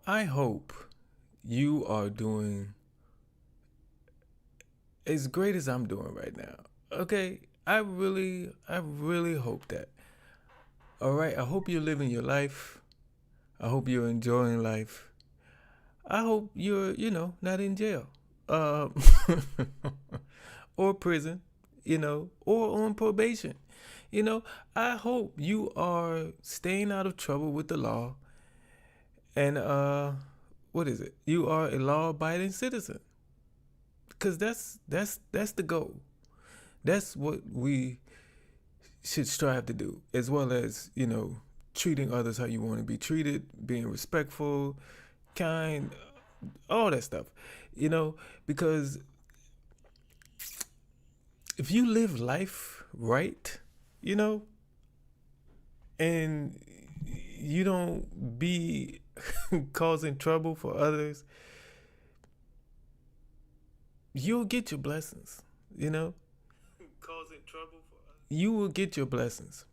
I hope you are doing as great as I'm doing right now. Okay? I really hope that. All right? I hope you're living your life. I hope you're enjoying life. I hope you're, not in jail. Uh, or prison, or on probation. You know, I hope you are staying out of trouble with the law and what is it? You are a law-abiding citizen. Cuz that's the goal. That's what we should strive to do, as well as, treating others how you want to be treated, being respectful, kind, all that stuff. You know, because if you live life right, you know, and you don't be causing trouble for others, you'll get your blessings, you know? Causing trouble for others. You will get your blessings.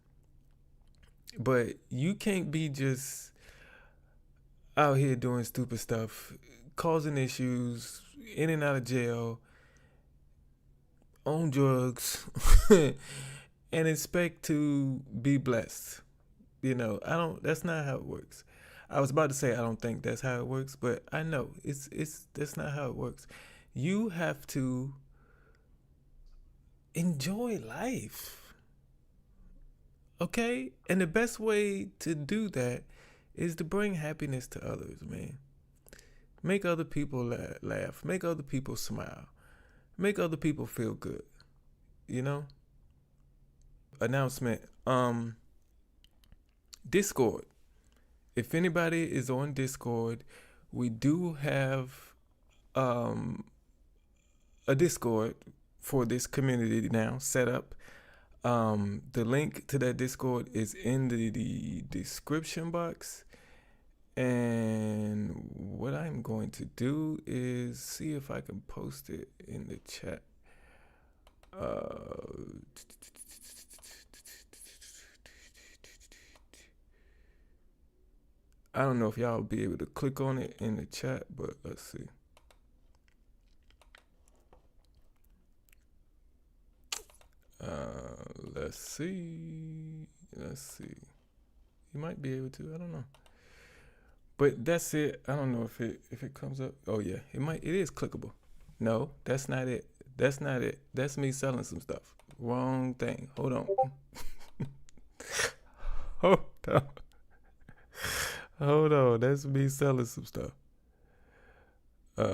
But you can't be just out here doing stupid stuff, causing issues, in and out of jail, on drugs, and expect to be blessed. I don't that's not how it works. I was about to say I don't think that's how it works, but I know it's that's not how it works. You have to enjoy life. Okay? And the best way to do that is to bring happiness to others, man. Make other people laugh, make other people smile, make other people feel good, you know? Announcement. Discord. If anybody is on Discord, we do have um a Discord for this community now set up. The link to that Discord is in the description box. And what I'm going to do is see if I can post it in the chat. I don't know if y'all will be able to click on it in the chat, but let's see. Let's see. Let's see. You might be able to. I don't know. But that's it. I don't know if it comes up. Oh yeah, it is clickable. No, that's not it. That's not it. That's me selling some stuff. Wrong thing. Hold on. Hold on. Hold on. That's me selling some stuff. Why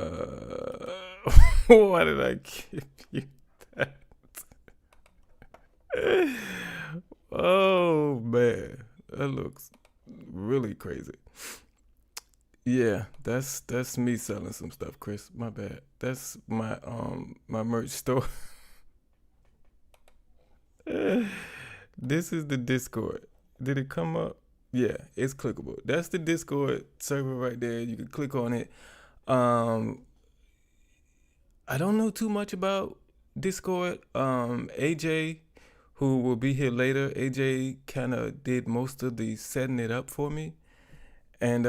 did I give you that? Oh man. That looks really crazy. Yeah, that's me selling some stuff, Chris. My bad. That's my merch store. This is the Discord. Did it come up? Yeah, it's clickable. That's the Discord server right there. You can click on it. I don't know too much about Discord. AJ, who will be here later, AJ kind of did most of the setting it up for me. And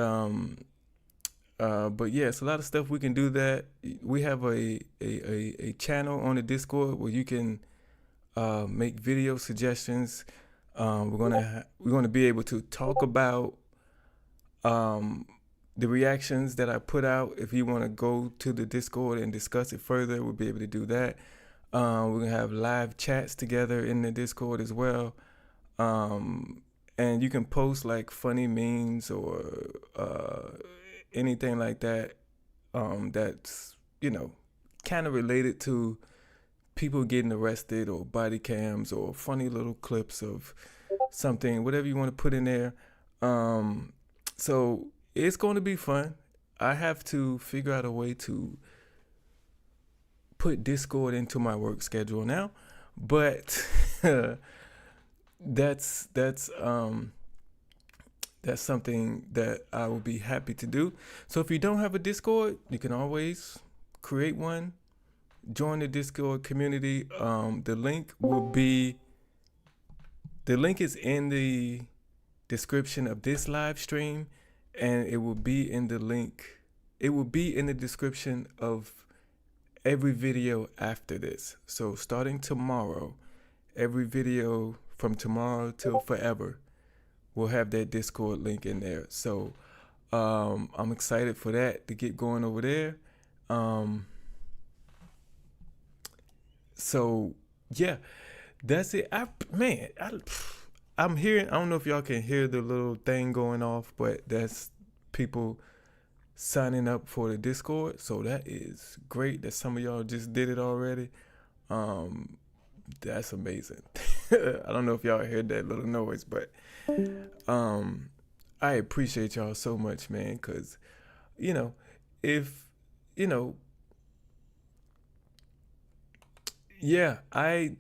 but yeah, it's a lot of stuff we can do that. We have a channel on the Discord where you can make video suggestions. We're gonna be able to talk about the reactions that I put out. If you want to go to the Discord and discuss it further, we'll be able to do that. We're gonna have live chats together in the Discord as well. And you can post like funny memes or anything like that. That's kind of related to people getting arrested or body cams or funny little clips of something, whatever you want to put in there. So it's going to be fun. I have to figure out a way to put Discord into my work schedule now, but that's something that I will be happy to do. So if you don't have a Discord, you can always create one. Join the Discord community. The link is in the description of this live stream, and it will be in the link. It will be in the description of every video after this. So starting tomorrow, every video from tomorrow till forever will have that Discord link in there. So I'm excited for that to get going over there. So yeah, that's it. I'm hearing. I don't know if y'all can hear the little thing going off, but that's people signing up for the Discord. So that is great that some of y'all just did it already. That's amazing. I don't know if y'all heard that little noise, but I appreciate y'all so much, man, because if yeah, I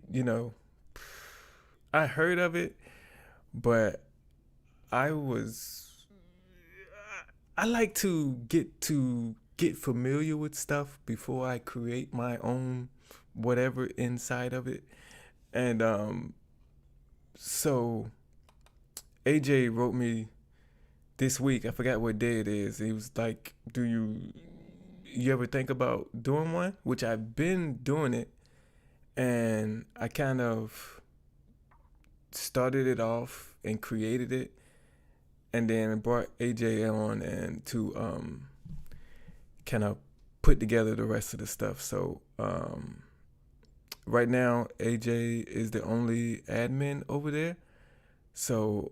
heard of it, but I was I like to get familiar with stuff before I create my own whatever inside of it. And so AJ wrote me this week. I forgot what day it is. He was like, "Do you ever think about doing one?" Which I've been doing it, and I kind of started it off and created it, and then brought AJ on and to kind of put together the rest of the stuff. So right now AJ is the only admin over there. So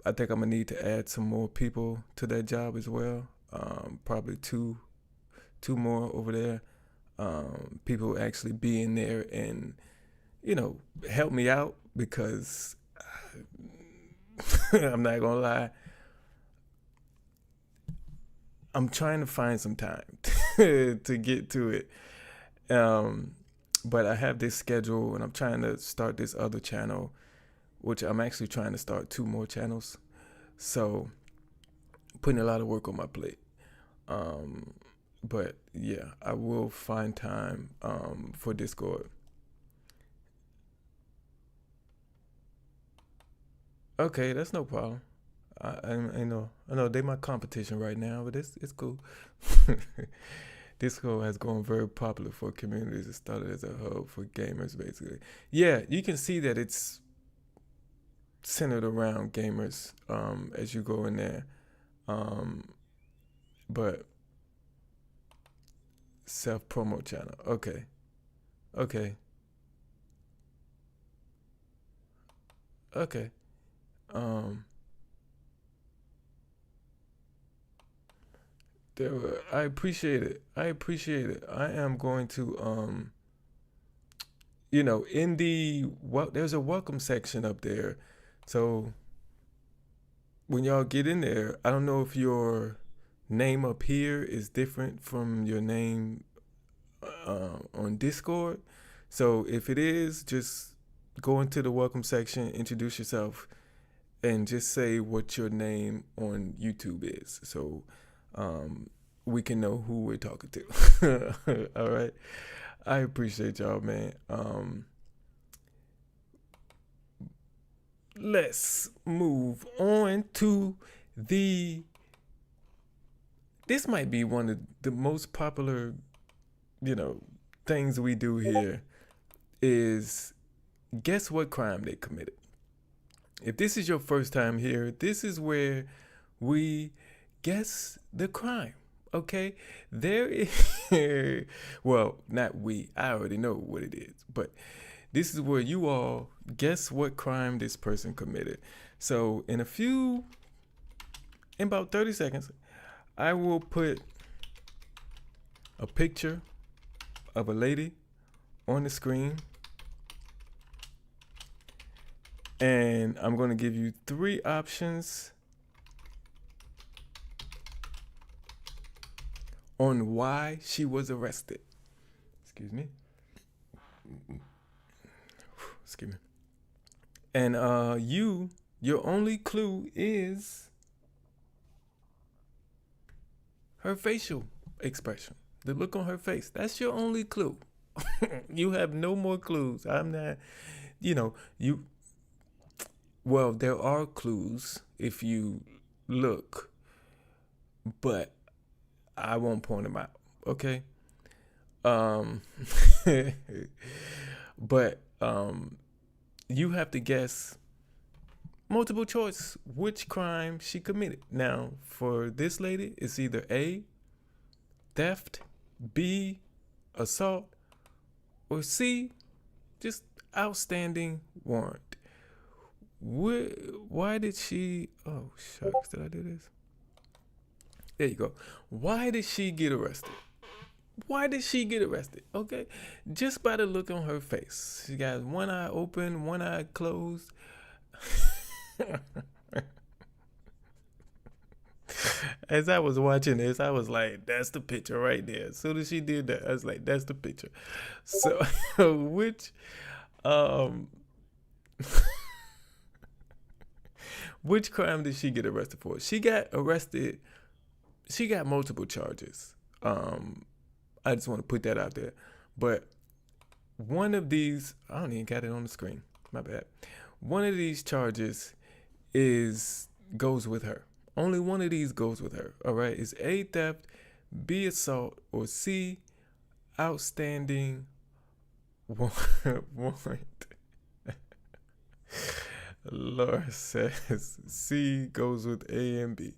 I think I'm gonna need to add some more people to that job as well. Probably two more over there. People actually be in there and help me out, because I'm not gonna lie, I'm trying to find some time to get to it. But I have this schedule, and I'm trying to start this other channel, which I'm actually trying to start 2 more channels. So putting a lot of work on my plate. But yeah, I will find time for Discord. Okay, that's no problem. I know they my competition right now, but it's cool. Discord has gone very popular for communities. It started as a hub for gamers, basically. Yeah, you can see that it's centered around gamers as you go in there. But self-promo channel. Okay. Okay. Okay. Um I appreciate it. I appreciate it. I am going to in there's a welcome section up there. So when y'all get in there, I don't know if your name up here is different from your name on Discord. So if it is, just go into the welcome section, introduce yourself, and just say what your name on YouTube is, so we can know who we're talking to. All right. I appreciate y'all, man. Let's move on to this might be one of the most popular, things we do here, is guess what crime they committed. If this is your first time here, this is where we guess the crime. Okay? There is, well, not we, I already know what it is, but this is where you all guess what crime this person committed. So in about 30 seconds, I will put a picture of a lady on the screen, and I'm going to give you 3 options on why she was arrested. Excuse me. Excuse me. And your only clue is her facial expression, the look on her face. That's your only clue. You have no more clues. I'm not, well, there are clues if you look. but I won't point them out. Okay. Um, but you have to guess multiple choice which crime she committed. Now, for this lady, it's either A, theft, B, assault, or C, just outstanding warrant. Why did she? Oh shucks, did I do this? There you go. Why did she get arrested? Why did she get arrested? Okay, just by the look on her face. She got one eye open, one eye closed. As I was watching this, I was like, "That's the picture right there." As soon as she did that, I was like, "That's the picture." So, which, um, which crime did she get arrested for? She got arrested. She got multiple charges. I just want to put that out there. But one of these, I don't even got it on the screen. My bad. One of these charges goes with her. Only one of these goes with her. All right. It's A, theft, B, assault, or C, outstanding warrant. Laura says C goes with A and B.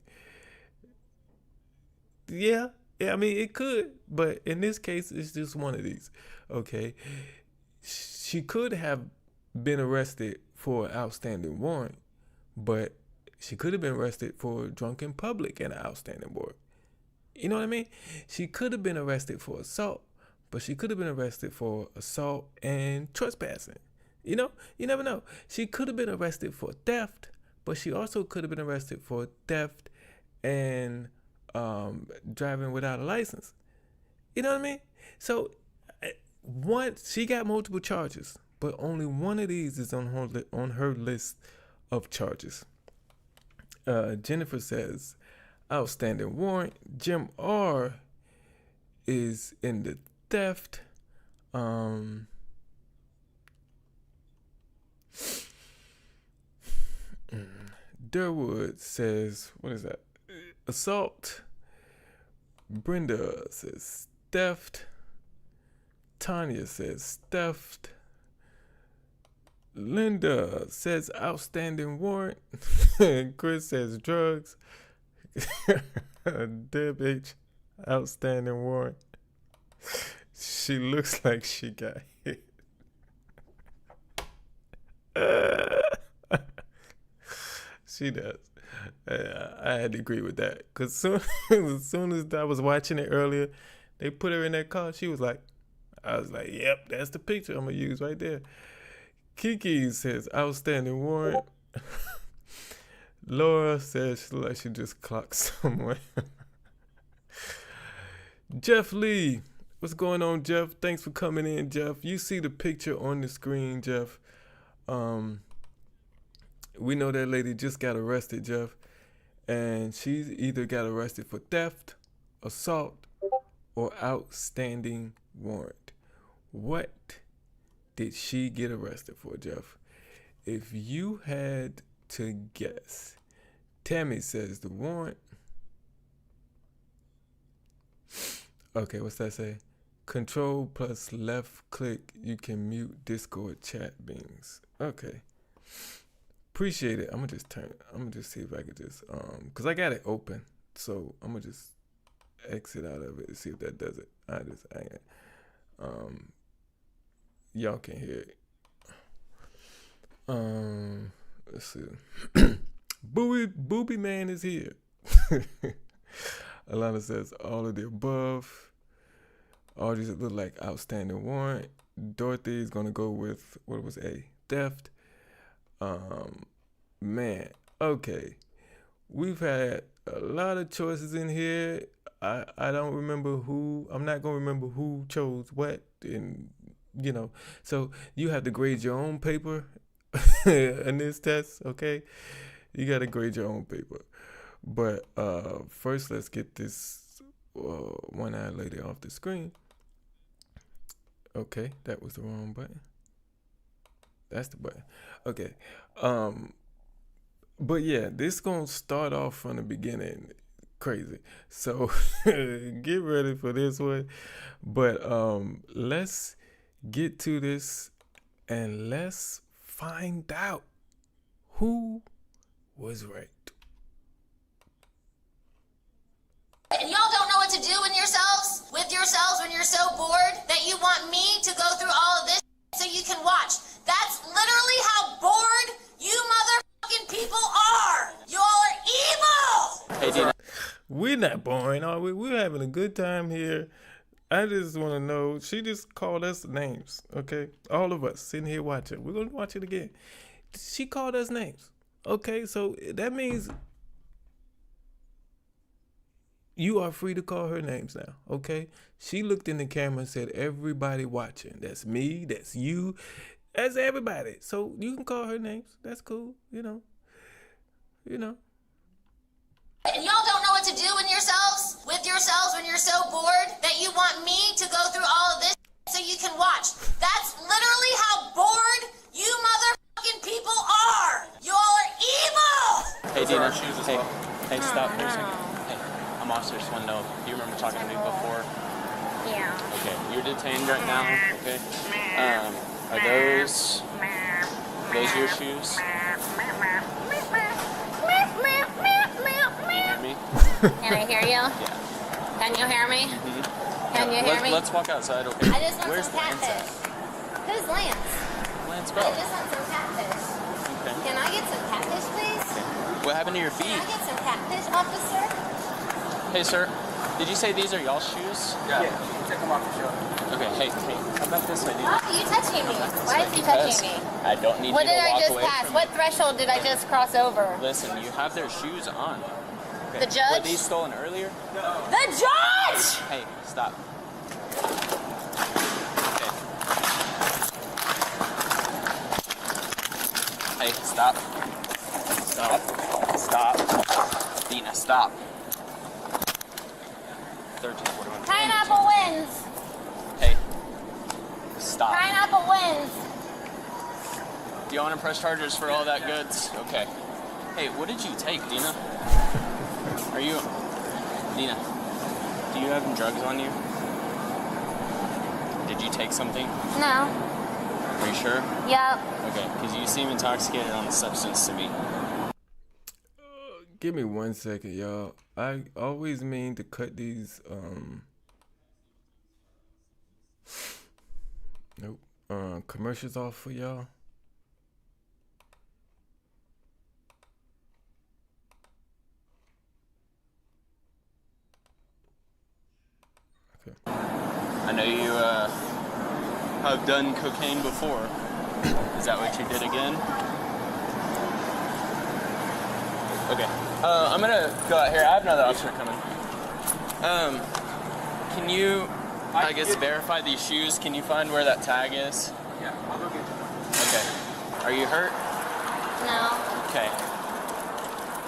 Yeah, I mean it could, but in this case, it's just one of these. Okay, she could have been arrested for an outstanding warrant, but she could have been arrested for drunk in public and an outstanding warrant. You know what I mean? She could have been arrested for assault, but she could have been arrested for assault and trespassing. You never know. She could have been arrested for theft, but she also could have been arrested for theft and driving without a license. You know what I mean? So she got multiple charges, but only one of these is on her list of charges. Jennifer says outstanding warrant. Jim R is in the theft. Durwood says, what is that? Assault. Brenda says theft. Tanya says theft. Linda says outstanding warrant. Chris says drugs. Deb H, outstanding warrant. She looks like she got hit. She does. I had to agree with that. Because as soon as I was watching it earlier, they put her in that car. She was like, I was like, yep, that's the picture I'm going to use right there. Kiki says outstanding warrant. Laura says she looks like she just clocked somewhere. Jeff Lee. What's going on, Jeff? Thanks for coming in, Jeff. You see the picture on the screen, Jeff. We know that lady just got arrested, Jeff. And she either got arrested for theft, assault, or outstanding warrant. What did she get arrested for, Jeff? If you had to guess. Tammy says the warrant. Okay, what's that say? Control plus left click, you can mute Discord chat beams. Okay. Appreciate it. I'm gonna just see if I could just cause I got it open. So I'm gonna just exit out of it and see if that does it. Y'all can hear it. Let's see. Booby Man is here. Alana says all of the above. All these look like outstanding warrant. Dorothy is gonna go with what was A? Theft. Man, okay. We've had a lot of choices in here. I don't remember who. I'm not gonna remember who chose what, and so you have to grade your own paper in this test. Okay, you gotta grade your own paper. But first, let's get this one-eyed lady off the screen. Okay, that was the wrong button. That's the button. Okay. But yeah, this gonna start off from the beginning. crazy. So get ready for this one. But let's get to this and let's find out who was right. And y'all don't know what to do with yourselves when you're so bored that you want me to go through all of this so you can watch. That's literally how bored you motherfucking people are. You all are evil. Hey, Dina. We're not boring, are we? We're having a good time here. I just want to know, she just called us names, okay? All of us sitting here watching. We're going to watch it again. She called us names, okay? So that means you are free to call her names now, okay? She looked in the camera and said, everybody watching. That's me, that's you, that's everybody. So you can call her names. That's cool, you know. And y'all don't know what to do with yourselves when you're so bored that you want me to go through all of this so you can watch. That's literally how bored you motherfucking people are. You all are evil. Hey, Dina. Hey, stop for a second. Hey, I'm officer Swindle. Do you remember talking to me before? Yeah. Okay, you're detained right now, okay? Are those your shoes? Can I hear you? Yeah. Can you hear me? Mm-hmm. Can you hear me? Let's walk outside, okay? I just want Where's some catfish. Who's Lance? Lance I Bro. just want some catfish. Okay. Can I get some catfish, please? What happened to your Can feet? I get some catfish, officer? Hey, sir. Did you say these are y'all's shoes? Yeah, you can take them off the shelf. Okay, hey, how about this idea? Why are you touching me? Why is he touching me? I don't need What you did to I walk just away pass? from What threshold did I just cross over? Listen, you have their shoes on. Okay. The judge? Were these stolen earlier? The judge! Hey, stop. Okay. Hey, stop. Stop. Dina, stop. 1341. Pineapple wins! Hey, stop. Pineapple wins! Do you want to press charges for all that goods? Okay. Hey, what did you take, Dina? Are you... Dina, do you have drugs on you? Did you take something? No. Are you sure? Yep. Okay, because you seem intoxicated on the substance to me. Give me 1 second, y'all. I always mean to cut these commercials off for y'all. Okay. I know you have done cocaine before. Is that what you did again? Okay. I'm gonna go out here. I have another officer coming. Can you, I guess, verify these shoes? Can you find where that tag is? Yeah, I'll go get you. Okay. Are you hurt? No. Okay.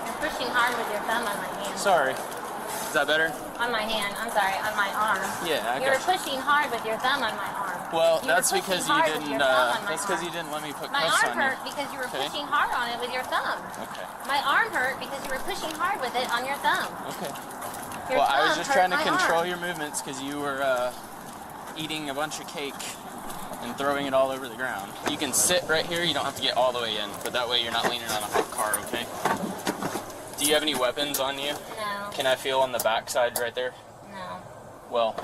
You're pushing hard with your thumb on my hand. Sorry. Is that better? On my hand. I'm sorry, on my arm. Yeah, I You're got you. pushing hard with your thumb on my arm. Well, You that's were pushing because you hard with didn't. your thumb on my That's because arm. you didn't let me put My cuffs arm on you. hurt because you were Okay. pushing hard on it with your thumb. Okay. My arm hurt because you were pushing hard with it on your thumb. Okay. Your Well, I was thumb just hurt trying to my control arm. your movements because you were eating a bunch of cake and throwing it all over the ground. You can sit right here. You don't have to get all the way in, but that way you're not leaning on a hot car, okay? Do you have any weapons on you? No. Can I feel on the back side right there? No. Well,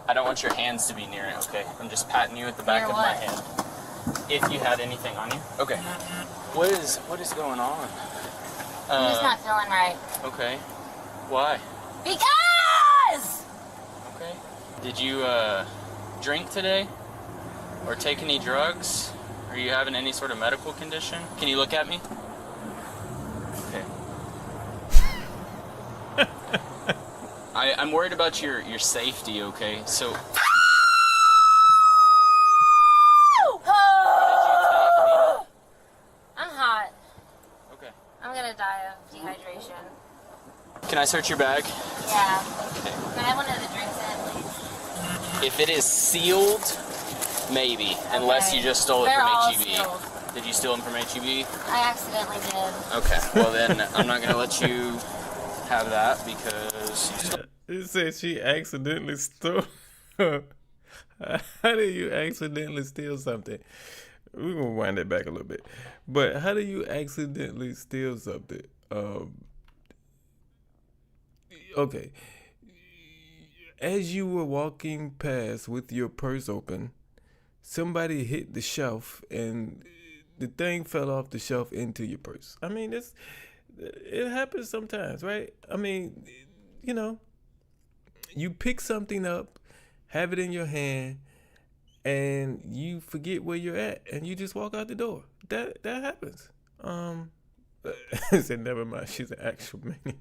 I don't want your hands to be near it, okay? I'm just patting you at the back Near of my what? hand. If you had anything on you. Okay. What is going on? I'm just not feeling right. Okay. Why? Because! Okay. Did you drink today? Or take any drugs? Are you having any sort of medical condition? Can you look at me? Okay. I'm worried about your safety, okay? So I'm hot. okay. I'm gonna die of dehydration. Can I search your bag? Yeah. Okay. Can I have one of the drinks in it, please? If it is sealed, maybe, unless you just stole it They're from all HEB. sealed. Did you steal them from HEB? I accidentally did. Okay. Well then, I'm not gonna let you have that because you still It said she accidentally stole. How do you accidentally steal something? We're gonna wind that back a little bit. But how do you accidentally steal something? Okay. As you were walking past with your purse open, somebody hit the shelf and the thing fell off the shelf into your purse. I mean, it happens sometimes, right? I mean, you know, you pick something up, have it in your hand, and you forget where you're at, and you just walk out the door. That happens. I said, never mind. She's an actual maniac.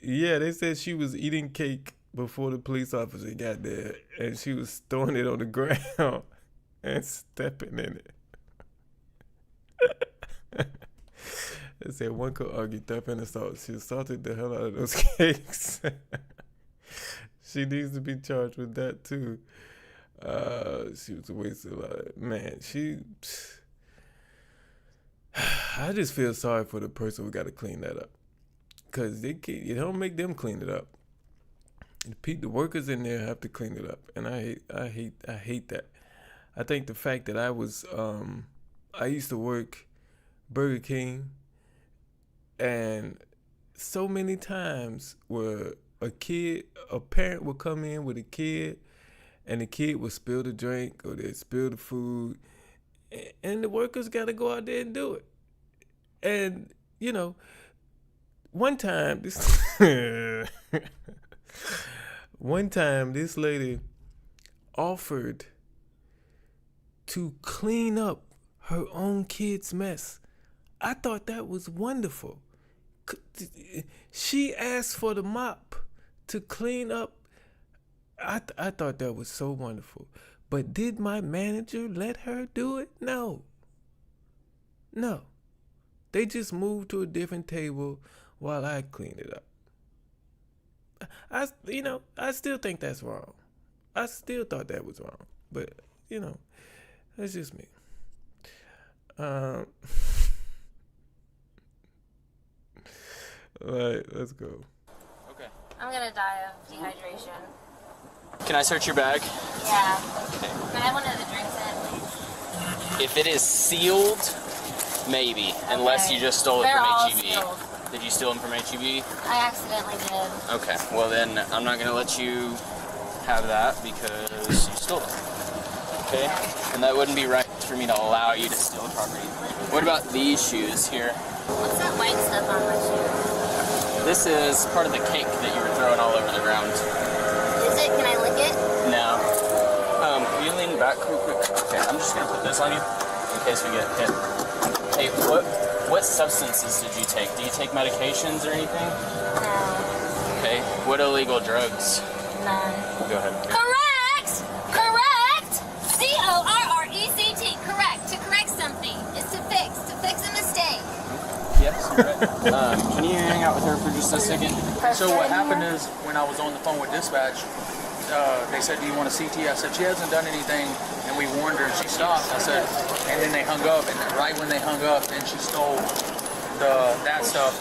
Yeah, they said she was eating cake before the police officer got there, and she was throwing it on the ground and stepping in it. They said one could argue theft and assault. She assaulted the hell out of those cakes. She needs to be charged with that too. She was a waste of life. Man, I just feel sorry for the person who got to clean that up. Because you don't make them clean it up. The workers in there have to clean it up. And I hate that. I think the fact that I used to work Burger King, and so many times where a parent would come in with a kid, and the kid would spill the drink or they'd spill the food, and the workers got to go out there and do it. And, you know, one time this lady offered to clean up her own kid's mess. I thought that was wonderful. She asked for the mop to clean up. I thought that was so wonderful. But did my manager let her do it? No. They just moved to a different table while I cleaned it up. I still think that's wrong. I still thought that was wrong. But, that's just me. All right, let's go. Okay. I'm gonna die of dehydration. Can I search your bag? Yeah. Okay. Can I have one of the drinks in it, please? If it is sealed, maybe, unless you just stole it They're from all HEB. sealed. Did you steal them from HEB? I accidentally did. Okay, well then I'm not gonna let you have that because you stole them. Okay? And that wouldn't be right for me to allow you to steal property. What about these shoes here? What's that white stuff on my shoe? This is part of the cake that you were throwing all over the ground. Is it? Can I lick it? No. Can you lean back real quick? Okay, I'm just gonna put this on you in case we get hit. Hey, what substances did you take? Do you take medications or anything? No. Okay. What illegal drugs? None. Go ahead. Correct! C-O-R-R-E-C-T. Correct. To correct something is to fix a mistake. Yes, you're right. Can you hang out with her for just a second? So what happened is when I was on the phone with dispatch, they said, "Do you want a CT?" I said, "She hasn't done anything," and we warned her, and she stopped. I said, and then they hung up, and right when they hung up, then she stole that stuff,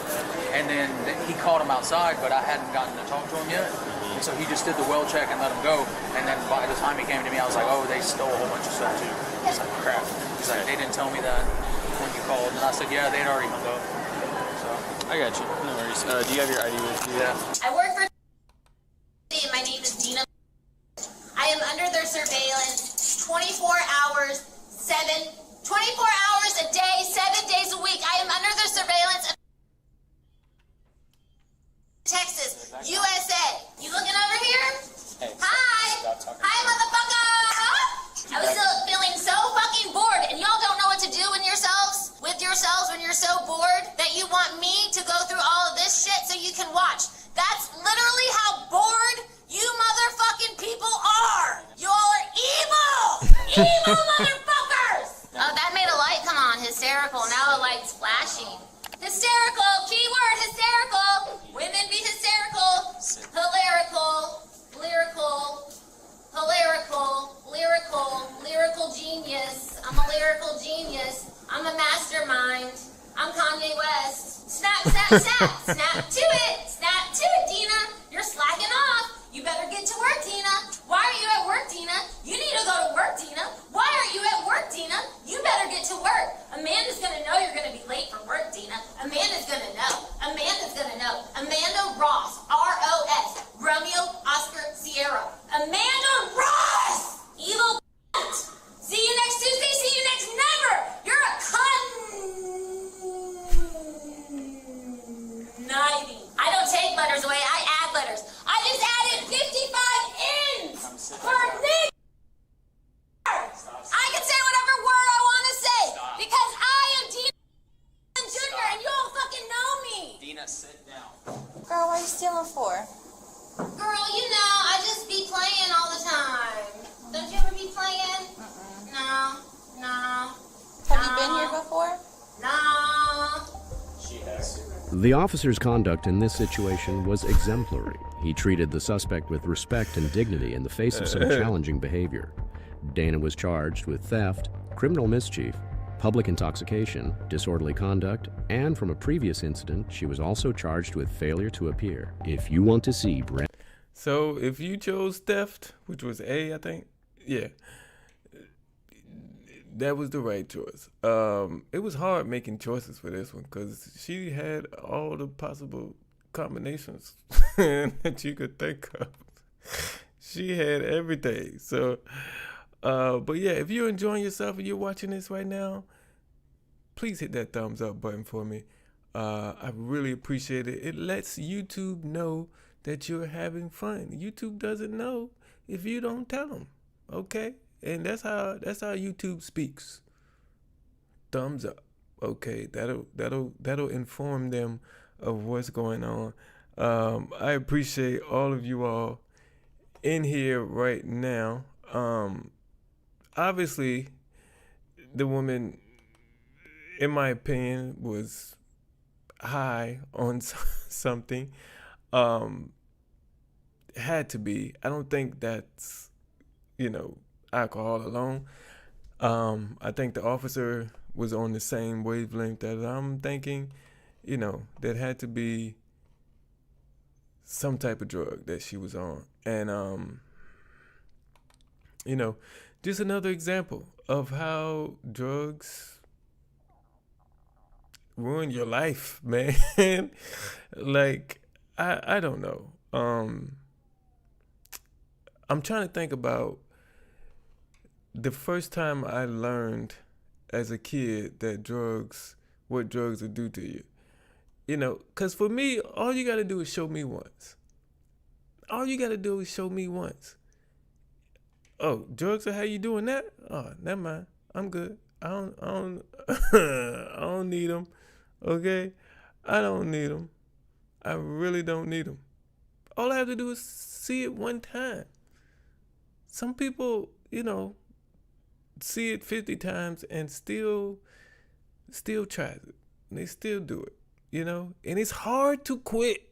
and then he called him outside, but I hadn't gotten to talk to him yet, and so he just did the well check and let him go, and then by the time he came to me, I was like, "Oh, they stole a whole bunch of stuff too." He's like, "Crap." He's like, "They didn't tell me that when you called," and I said, "Yeah, they'd already hung up." So I got you. No worries. Do you have your ID with you? yeah. I work for my name is Dina. I am under their surveillance 24 hours a day, 7 days a week. I am under their surveillance. Texas, USA. You looking over here? Hey, Hi. stop talking. Hi, motherfucker. I was still feeling so fucking bored, and y'all don't know what to do with yourselves when you're so bored that you want me to go through all of this shit so you can watch. That's literally how bored you motherfucking people are. You all are evil. Evil motherfuckers. Oh, that made a light come on. Hysterical. Now the light's flashing. Hysterical. Keyword hysterical. Women be hysterical. Hilarical. Lyrical genius. I'm a lyrical genius. I'm a mastermind. I'm Kanye West. Snap, snap, snap. Snap to it. Snap to it, Dina. You're slacking off. You better get to work, Dina. Why are you at work, Dina? You need to go to work, Dina. Why are you at work, Dina? You better get to work. Amanda's gonna know you're gonna be late for work, Dina. Amanda's gonna know. Amanda's gonna know. Amanda Ross. R-O-S. Romeo Oscar Sierra. Amanda Ross! Evil See you next Tuesday. See you next never. You're a conniving. I don't take letters away. I add letters. I just added 55 N's for nigger. I can say whatever word I want to say because I am Dina Jr. and you don't fucking know me. Dina, sit down. Girl, what are you stealing for? Girl, you know, I just be playing all the time. Don't you ever be playing? No. Have you been here before? No. She has. The officer's conduct in this situation was exemplary. He treated the suspect with respect and dignity in the face of some challenging behavior. Dana was charged with theft, criminal mischief, public intoxication, disorderly conduct, and from a previous incident, she was also charged with failure to appear. If you want to see So if you chose theft, which was A, I think, yeah, that was the right choice. It was hard making choices for this one because she had all the possible combinations that you could think of. She had everything. So, but yeah, if you're enjoying yourself and you're watching this right now, please hit that thumbs up button for me. I really appreciate it. It lets YouTube know that you're having fun. YouTube doesn't know if you don't tell them. Okay? And that's how YouTube speaks. Thumbs up. Okay, that'll inform them of what's going on. I appreciate all of you all in here right now. Obviously, the woman, in my opinion, was high on something. Had to be. I don't think that's, alcohol alone. I think the officer was on the same wavelength that I'm thinking, that had to be some type of drug that she was on. And, just another example of how drugs ruin your life, man. Like, I don't know. I'm trying to think about the first time I learned as a kid that what drugs would do to you. Because for me, all you got to do is show me once. All you got to do is show me once. Oh, drugs are how you doing that? Oh, never mind. I'm good. I don't I don't need them. Okay? I don't need them. I really don't need them. All I have to do is see it one time. Some people, see it 50 times and still tries it. And they still do it, And it's hard to quit.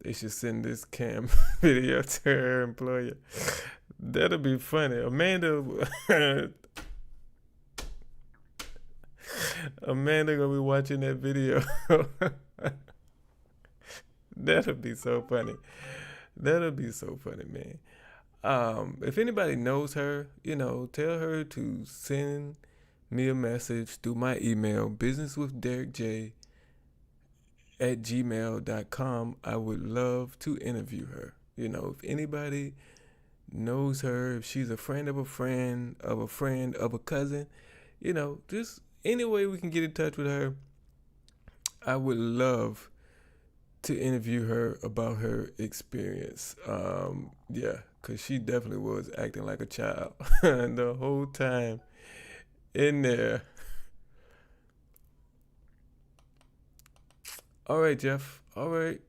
They should send this cam video to her employer. That'll be funny. Amanda gonna be watching that video. That'll be so funny. That'll be so funny, man. If anybody knows her, tell her to send me a message through my email, businesswithderrickj@gmail.com. I would love to interview her. If anybody knows her, if she's a friend of a friend of a friend of a cousin, just any way we can get in touch with her, I would love to interview her about her experience. Because she definitely was acting like a child the whole time in there. All right, Jeff. All right.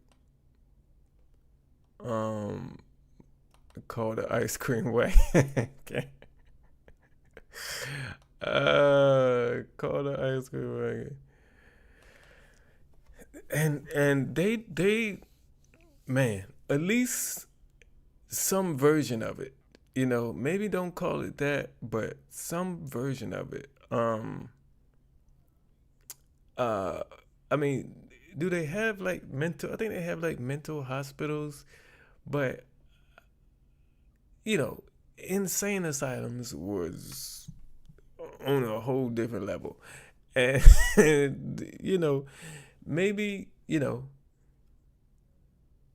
Call the ice cream wagon. Call the ice cream wagon. And they man, at least some version of it, maybe don't call it that, but some version of it. I mean, do they have like mental? I think they have like mental hospitals, but you know, insane asylums was on a whole different level, and you know, maybe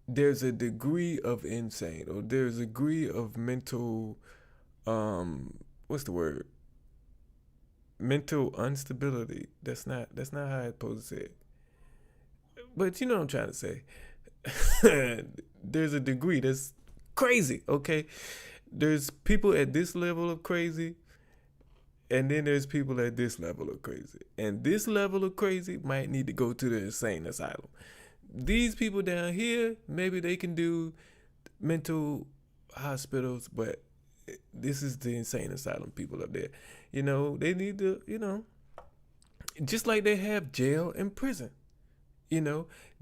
there's a degree of insane, or there's a degree of mental, what's the word? Mental instability. That's not how I'm supposed to say it. But you know what I'm trying to say. There's a degree that's crazy, okay? There's people at this level of crazy, and then there's people at this level of crazy. And this level of crazy might need to go to the insane asylum. These people down here, maybe they can do mental hospitals, but this is the insane asylum people up there. They need to, just like they have jail and prison.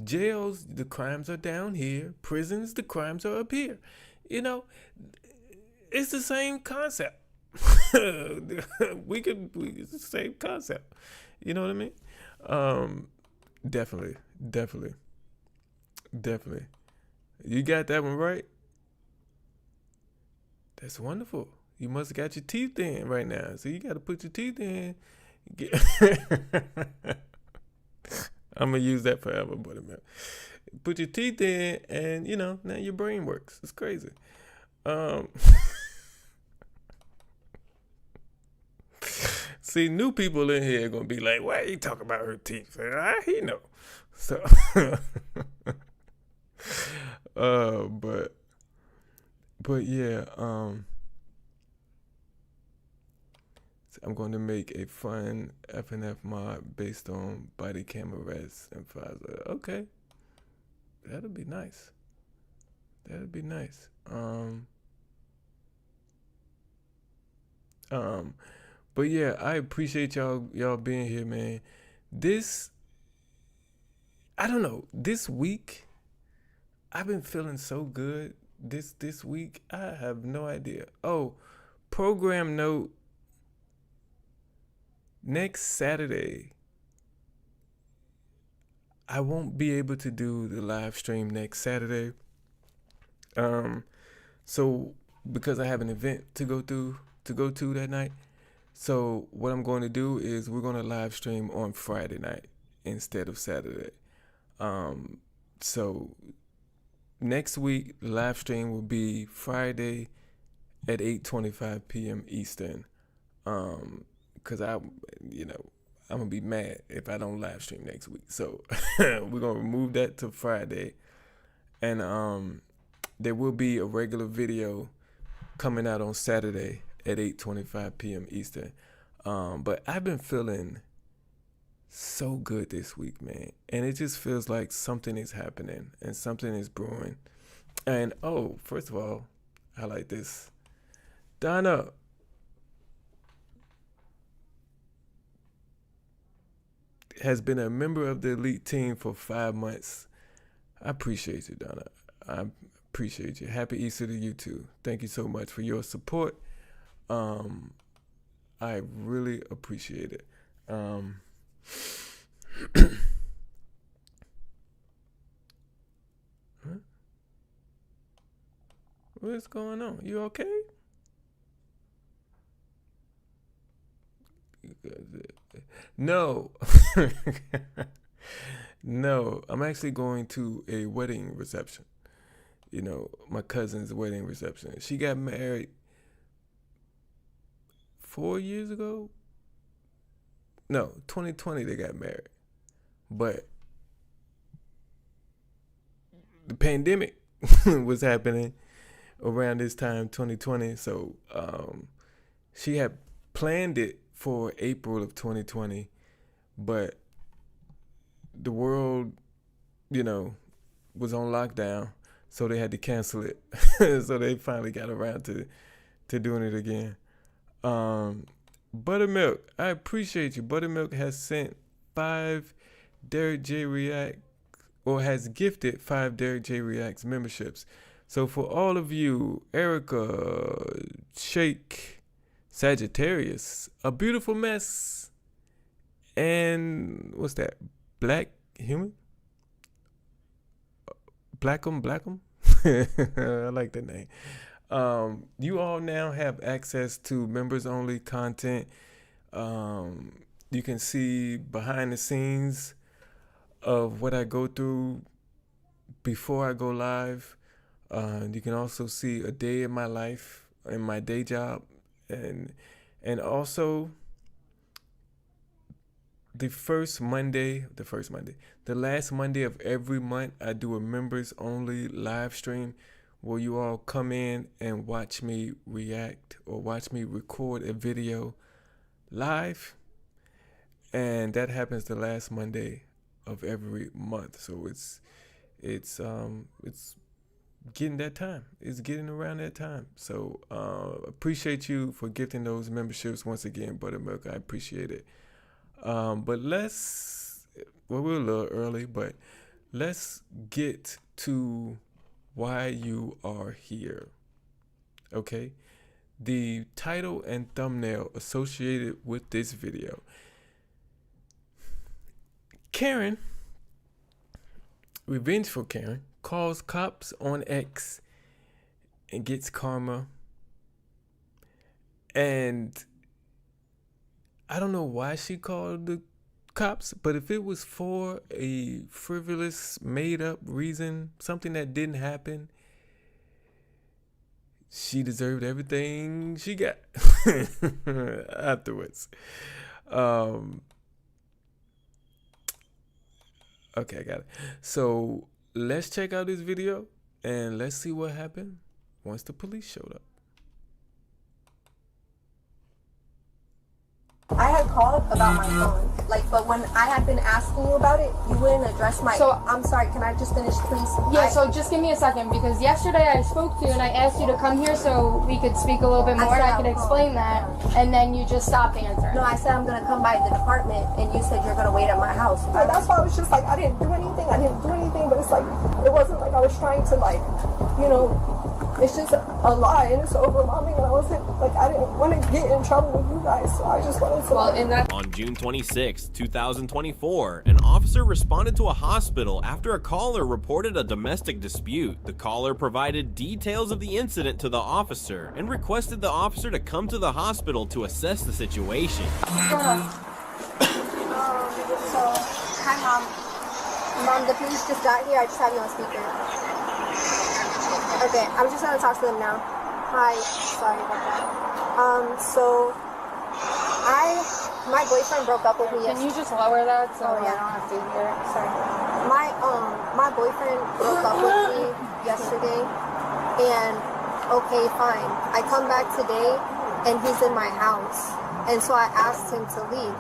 Jails, the crimes are down here. Prisons, the crimes are up here. It's the same concept. It's the same concept. You know what I mean? Definitely. You got that one right. That's wonderful. You must have got your teeth in right now. So you got to put your teeth in. I'm going to use that forever, Buttermilk. Put your teeth in, and, now your brain works. It's crazy. See, new people in here are going to be like, why are you talking about her teeth? He know. So, but yeah, I'm going to make a fun FNF mod based on Bodycam arrests and files. Okay, that'll be nice. But yeah, I appreciate y'all being here, man. I don't know, this week I've been feeling so good. This week, I have no idea. Oh, program note. Next Saturday, I won't be able to do the live stream next Saturday. So because I have an event to go to that night. So what I'm going to do is we're going to live stream on Friday night instead of Saturday. So next week, the live stream will be Friday at 8:25 p.m. Eastern. Because I'm going to be mad if I don't live stream next week. So we're going to remove that to Friday. And there will be a regular video coming out on Saturday at 8:25 p.m. Eastern. But I've been feeling so good this week, man. And it just feels like something is happening and something is brewing. And, first of all, I like this. Donna has been a member of the elite team for 5 months. I appreciate you, Donna. I appreciate you. Happy Easter to you too. Thank you so much for your support. I really appreciate it. What's going on? You okay? No. No, I'm actually going to a wedding reception. My cousin's wedding reception. She got married 4 years ago. No, 2020 they got married. But the pandemic was happening around this time, 2020. So she had planned it for April of 2020, but the world, was on lockdown, so they had to cancel it. So they finally got around to doing it again. Buttermilk, I appreciate you. Buttermilk has sent 5 Derrick J React, or has gifted 5 Derrick J Reacts memberships. So for all of you, Erica, Shake, Sagittarius, A Beautiful Mess, and what's that? Black Human? Blackham? I like that name. You all now have access to members only content. You can see behind the scenes of what I go through before I go live. You can also see a day in my life in my day job, and also the last Monday of every month, I do a members only live stream where you all come in and watch me react or watch me record a video live, and that happens the last Monday of every month. So it's getting that time. It's getting around that time. So appreciate you for gifting those memberships once again, Buttermilk. I appreciate it. But we're a little early, but let's get to why you are here. Okay? The title and thumbnail associated with this video. Karen, Revengeful Karen, calls cops on X and gets karma. And I don't know why she called the cops, but if it was for a frivolous, made-up reason, something that didn't happen, she deserved everything she got afterwards. Okay, I got it. So let's check out this video and let's see what happened once the police showed up. I had called about my phone, but when I had been asking you about it, you wouldn't address my. So I'm sorry. Can I just finish, please? Yeah. So just give me a second, because yesterday I spoke to you and I asked you to come here so we could speak a little bit more and I could explain that, and then you just stopped answering. No, I said I'm gonna come by the department, and you said you're gonna wait at my house. So that's why I was just like, I didn't do anything, but it's like it wasn't like I was trying to it's just a lie and it's overwhelming, and I didn't want to get in trouble with you guys, so I just wanted to. On June 26, 2024, an officer responded to a hospital after a caller reported a domestic dispute. The caller provided details of the incident to the officer and requested the officer to come to the hospital to assess the situation. Hi, Mom. Mom, the police just got here. I just have you on speaker. Okay, I'm just gonna talk to them now. Hi, sorry about that. So my boyfriend broke up with me yesterday. Can you just lower that so I don't have to hear it? Sorry. My boyfriend broke up with me yesterday, and okay, fine. I come back today, and he's in my house, and so I asked him to leave.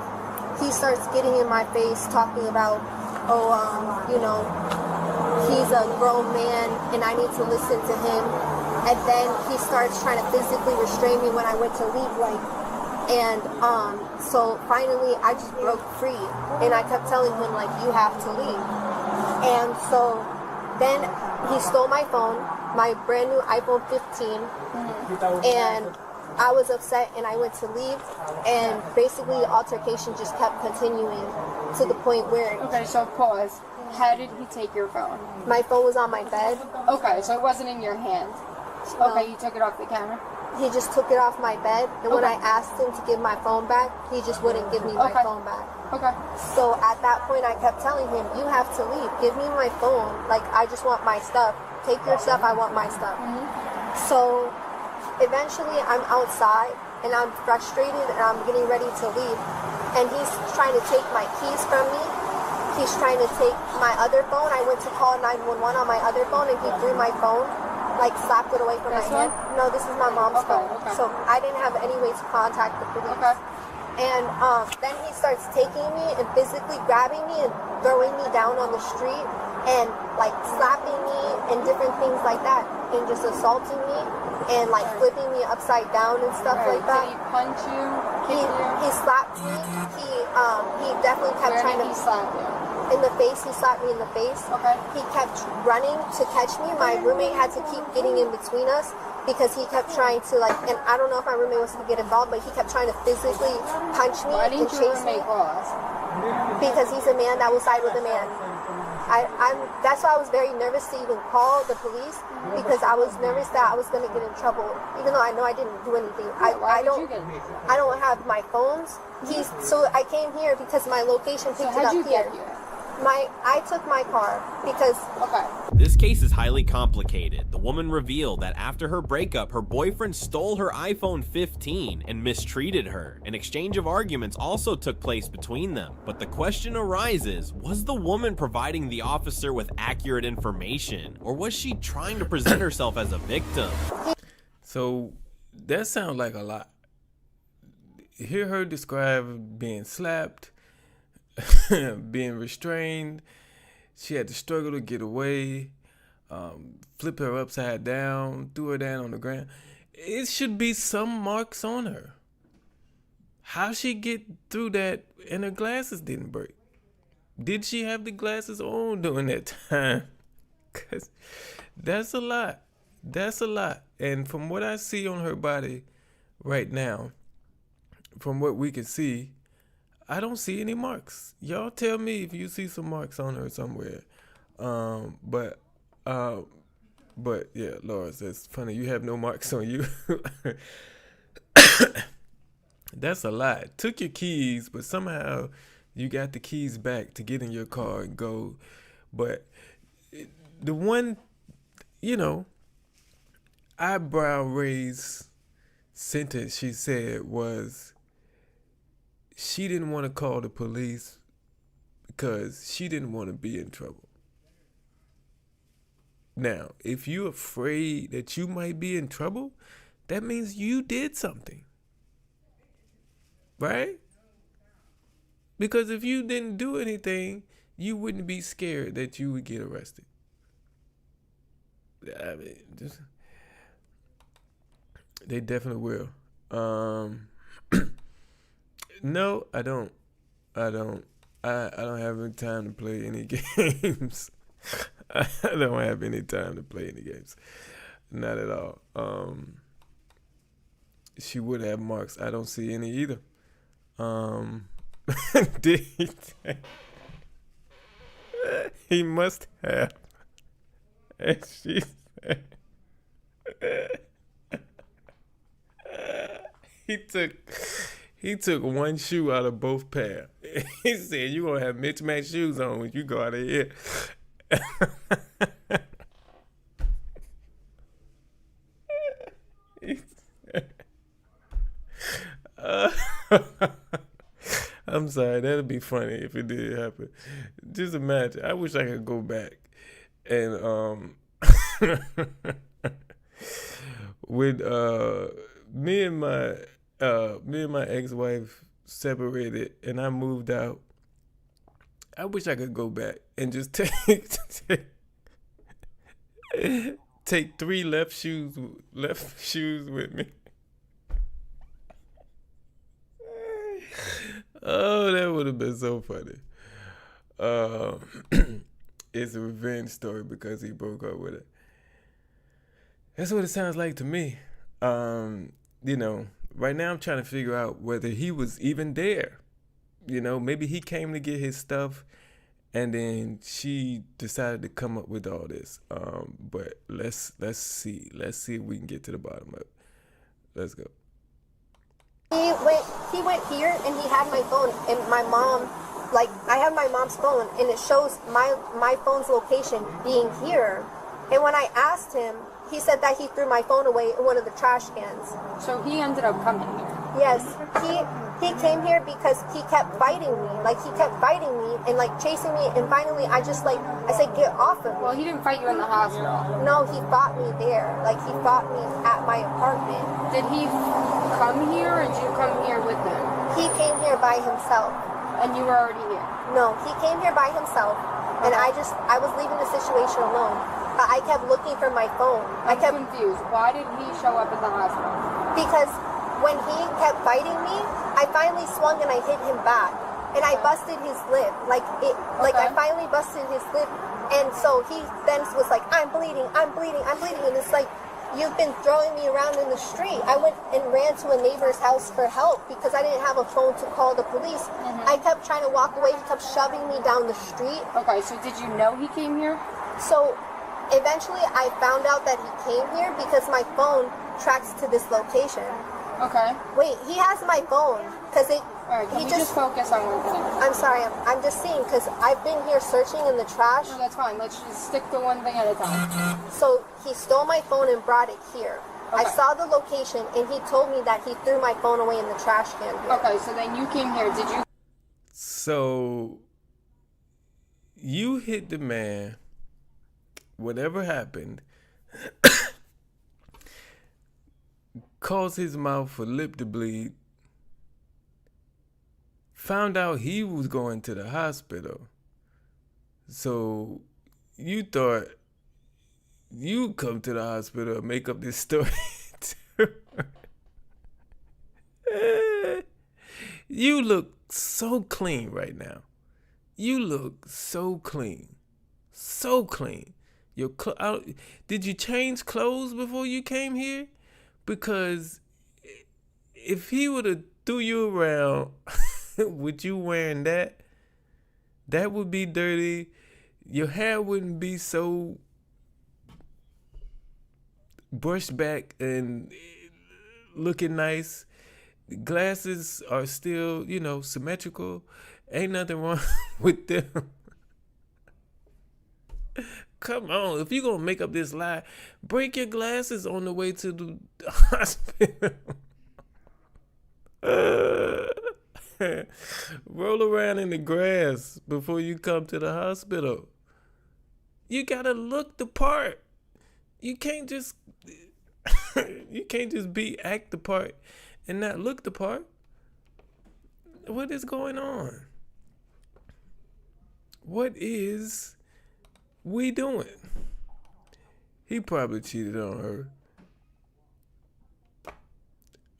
He starts getting in my face, talking about, he's a grown man and I need to listen to him. And then he starts trying to physically restrain me when I went to leave, so finally I just broke free and I kept telling him, you have to leave. And so then he stole my phone, my brand new iPhone 15, and I was upset and I went to leave, and basically the altercation just kept continuing to the point where... Okay, so pause. How did he take your phone? My phone was on my bed. Okay, so it wasn't in your hand. No. Okay, you took it off the counter? He just took it off my bed, and when I asked him to give my phone back, he just wouldn't give me my phone back. Okay. So at that point, I kept telling him, you have to leave. Give me my phone. I just want my stuff. Take your stuff, I want my stuff. So eventually, I'm outside, and I'm frustrated, and I'm getting ready to leave, and he's trying to take my keys from me. He's trying to take my other phone. I went to call 911 on my other phone, and he threw my phone, slapped it away from my hand. No, this is my mom's phone. Okay. So I didn't have any way to contact the police. Okay. And then he starts taking me and physically grabbing me and throwing me down on the street and slapping me and different things like that, and just assaulting me and flipping me upside down and stuff like that. Did he punch you? He slapped me. He definitely kept trying to slap you. In the face. He slapped me in the face. Okay. He kept running to catch me. My roommate had to keep getting in between us because he kept trying to and I don't know if my roommate was to get involved, but he kept trying to physically punch me and chase me. Why didn't your roommate call us? because he's a man that will side with a man. That's why I was very nervous to even call the police, because I was nervous that I was going to get in trouble, even though I know I didn't do anything. I don't have my phones keys, so I came here because my location picked it up here. I took my car because... Okay. This case is highly complicated. The woman revealed that after her breakup, her boyfriend stole her iPhone 15 and mistreated her. An exchange of arguments also took place between them. But the question arises, was the woman providing the officer with accurate information, or was she trying to present herself as a victim? So that sounds like a lot. Hear her describe being slapped, being restrained. She had to struggle to get away, flip her upside down, threw her down on the ground. It should be some marks on her. How she get through that and her glasses didn't break? Did she have the glasses on during that time? 'Cause that's a lot. That's a lot. And from what I see on her body right now, from what we can see, I don't see any marks. Y'all tell me if you see some marks on her somewhere. But yeah, Lawrence, that's funny. You have no marks on you. That's a lot. Took your keys, but somehow you got the keys back to get in your car and go. But the one, eyebrow raised sentence she said was, she didn't want to call the police because she didn't want to be in trouble. Now, if you're afraid that you might be in trouble, that means you did something. Right? Because if you didn't do anything, you wouldn't be scared that you would get arrested. I mean, they definitely will. No, I don't. I don't have any time to play any games. I don't have any time to play any games. Not at all. She would have marks. I don't see any either. Did he? He must have. And she said, He took one shoe out of both pair. He said, "You're going to have mismatched shoes on when you go out of here." I'm sorry, that'd be funny if it did happen. Just imagine. I wish I could go back and with me and my ex-wife separated and I moved out. I wish I could go back and just take 3 left shoes with me. Oh, that would have been so funny. It's a revenge story because he broke up with her. That's what it sounds like to me. Right now I'm trying to figure out whether he was even there. Maybe he came to get his stuff and then she decided to come up with all this. But let's see. Let's see if we can get to the bottom of it. Let's go. He went here and he had my phone and my mom, I have my mom's phone and it shows my phone's location being here. And when I asked him, he said that he threw my phone away in one of the trash cans. So he ended up coming here? Yes. He came here because he kept fighting me. He kept fighting me and chasing me, and finally I said, "Get off of me." Well, he didn't fight you in the hospital. No, he fought me there. He fought me at my apartment. Did he come here or did you come here with him? He came here by himself. And you were already here? No, he came here by himself. And I was leaving the situation alone. I kept looking for my phone. I'm confused. Why did he show up at the hospital? Because when he kept fighting me, I finally swung and I hit him back. And I busted his lip. I finally busted his lip. And so he then was like, I'm bleeding. And it's you've been throwing me around in the street. I went and ran to a neighbor's house for help because I didn't have a phone to call the police. I kept trying to walk away. He kept shoving me down the street. Okay, so did you know he came here? So eventually I found out that he came here because my phone tracks to this location. Okay. Wait, he has my phone because it. All right, can we just focus on one thing? I'm sorry, I'm just seeing because I've been here searching in the trash. No, that's fine. Let's just stick to one thing at a time. So he stole my phone and brought it here. Okay. I saw the location and he told me that he threw my phone away in the trash can here. Okay, so then you came here. Did you? So you hit the man. Whatever happened caused his mouth for lip to bleed. Found out he was going to the hospital. So you thought you come to the hospital and make up this story too. You look so clean right now. You look so clean. So clean. Did you change clothes before you came here? Because if he would have threw you around with you wearing that, that would be dirty. Your hair wouldn't be so brushed back and looking nice. The glasses are still, symmetrical. Ain't nothing wrong with them. Come on, if you're going to make up this lie, break your glasses on the way to the hospital. Roll around in the grass before you come to the hospital. You got to look the part. You can't just act the part and not look the part. What is going on? What is we doing? He probably cheated on her.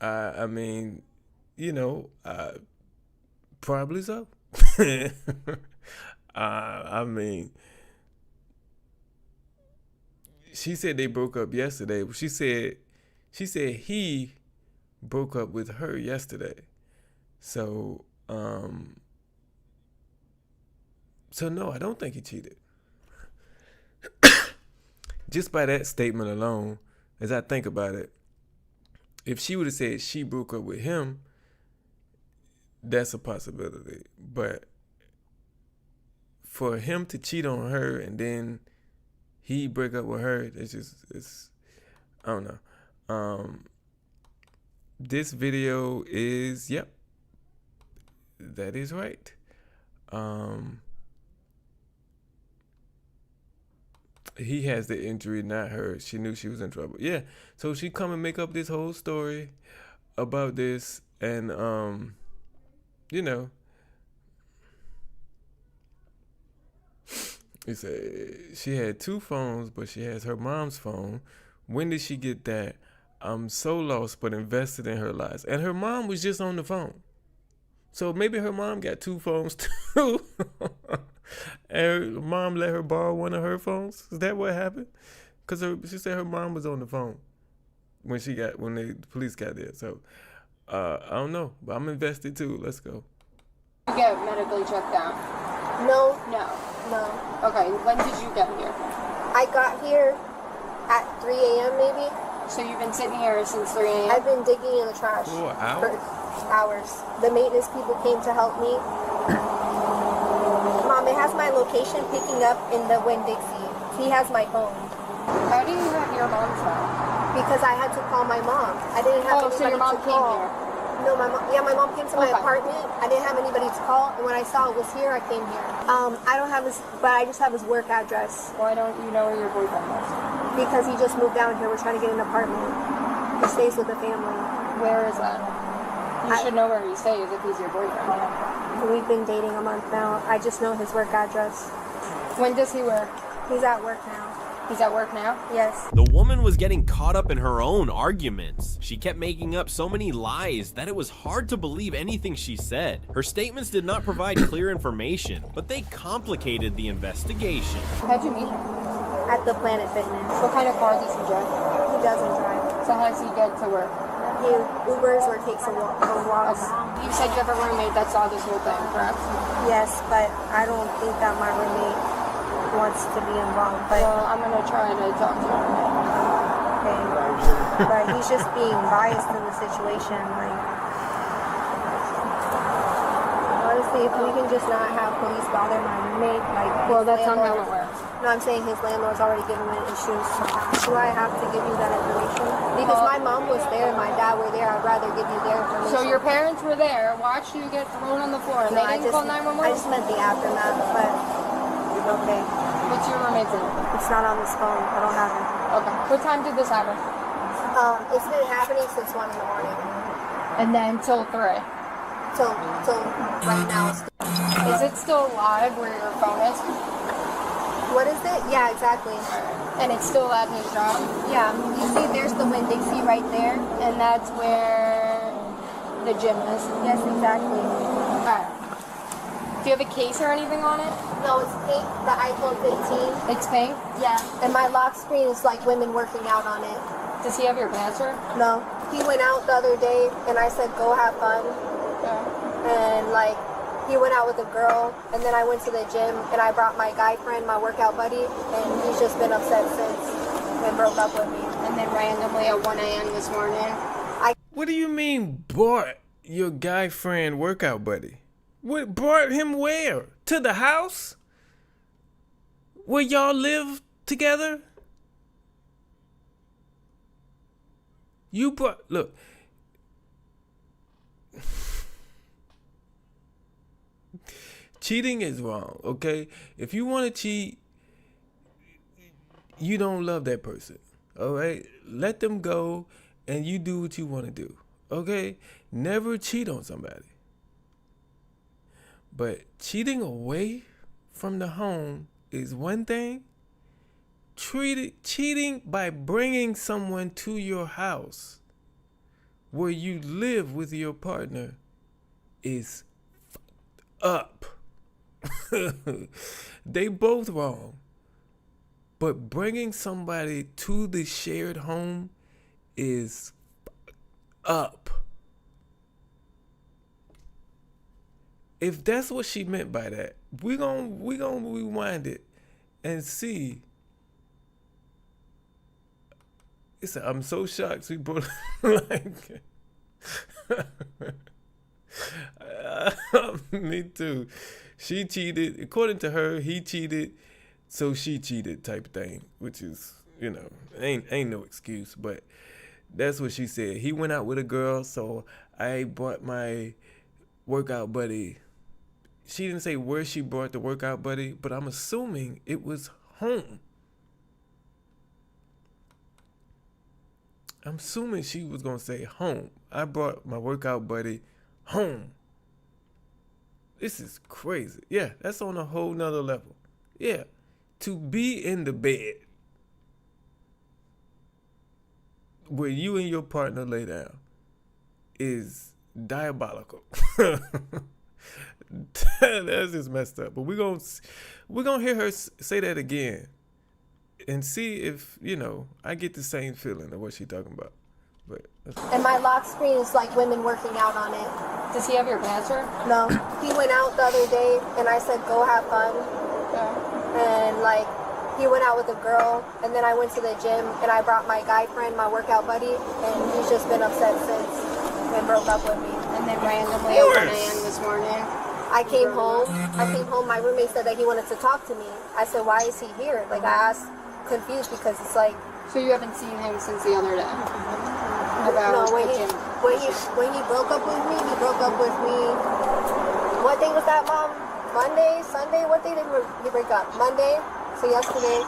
I mean, probably so. I mean, she said they broke up yesterday. She said he broke up with her yesterday. So no, I don't think he cheated. Just by that statement alone, as I think about it, if she would have said she broke up with him, that's a possibility. But for him to cheat on her and then he break up with her, it's I don't know. This video is, yep, that is right. He has the injury, not her. She knew she was in trouble. Yeah. So she come and make up this whole story about this, and he said she had 2 phones, but she has her mom's phone. When did she get that? I'm so lost, but invested in her lives. And her mom was just on the phone. So maybe her mom got 2 phones too. And her mom let her borrow one of her phones. Is that what happened? Because she said her mom was on the phone when the police got there. So I don't know, but I'm invested too. Let's go. You get medically checked out? No. Okay, when did you get here? I got here at 3 a.m. maybe. So you've been sitting here since 3 a.m.? I've been digging in the trash for hours. The maintenance people came to help me. Mom, it has my location picking up in the Winn-Dixie. He has my phone. How do you have your mom's phone? Because I had to call my mom. I didn't have anybody so your mom to came call. here? No, my mom came to my apartment. I didn't have anybody to call, and when I saw it was here, I came here. I don't have his, but I just have his work address. Why don't you know where your boyfriend is? Because he just moved down here. We're trying to get an apartment. He stays with a family. Where is that? You should know where he stays if he's your boyfriend. We've been dating a month now. I just know his work address. When does he work? He's at work now. He's at work now? Yes. The woman was getting caught up in her own arguments. She kept making up so many lies that it was hard to believe anything she said. Her statements did not provide clear information, but they complicated the investigation. How'd you meet him? At the Planet Fitness. What kind of car does he drive? He doesn't drive. So how does he get to work? He Ubers or takes a walk. Okay. You said you have a roommate that saw this whole thing, correct? Yes, but I don't think that my roommate wants to be involved. But Well, I'm gonna try to talk to him. okay. But he's just being biased in the situation. Like, honestly, if we can just not have police bother my roommate, like, Well, his that's not how it landlord- works. No, I'm saying his landlord's already given him issues. Do I have to give you that information? Because my mom was there and my dad were there. I'd rather give you their information. So your parents were there, watched you get thrown on the floor, and No, they didn't call 911? I just meant the aftermath, but okay. What's your roommate's name? It's not on this phone. I don't have it. Okay. What time did this happen? It's been happening since 1 in the morning. And then till 3. Till right now. Is it still live where your phone is? What is it? Yeah, exactly. And it's still at his job? Yeah. You see, there's the Winn-Dixie right there. And that's where the gym is? Yes, exactly. Alright. Do you have a case or anything on it? No, it's pink. The iPhone 15. It's pink? Yeah. And my lock screen is like women working out on it. Does he have your password? No. He went out the other day and I said, go have fun. Okay. And like, he went out with a girl, and then I went to the gym, and I brought my guy friend, my workout buddy, and he's just been upset since and broke up with me. And then randomly at 1 a.m. this morning. What do you mean brought your guy friend workout buddy? What brought him where? To the house? Where y'all live together? You brought, look. Cheating is wrong, okay? If you want to cheat, you don't love that person, all right? Let them go and you do what you want to do, okay? Never cheat on somebody. But cheating away from the home is one thing. Cheating by bringing someone to your house where you live with your partner is up. They both wrong. But bringing somebody to the shared home is up. If that's what she meant by that, we gonna rewind it and see. It's I'm so shocked we brought like me too. She cheated. According to her, he cheated, so she cheated type thing, which is, you know, ain't no excuse, but that's what she said. He went out with a girl, so I brought my workout buddy. She didn't say where she brought the workout buddy, but I'm assuming it was home. I'm assuming she was going to say home. I brought my workout buddy home. This is crazy. Yeah, that's on a whole nother level. Yeah, to be in the bed where you and your partner lay down is diabolical. That's just messed up. But we're gonna hear her say that again and see if, you know, I get the same feeling of what she's talking about. But and my lock screen is like women working out on it. Does he have your password? No. He went out the other day and I said, go have fun. Okay. And like, he went out with a girl, and then I went to the gym and I brought my guy friend, my workout buddy, and he's just been upset since and broke up with me. And then randomly at 1 a.m. this morning. I came home. My roommate said that he wanted to talk to me. I said, why is he here? Like, I asked, confused, because it's like. So you haven't seen him since the other day? No, when he broke up with me, he broke up with me. What day was that, Mom? Monday, Sunday? What day did he break up? Monday? So yesterday.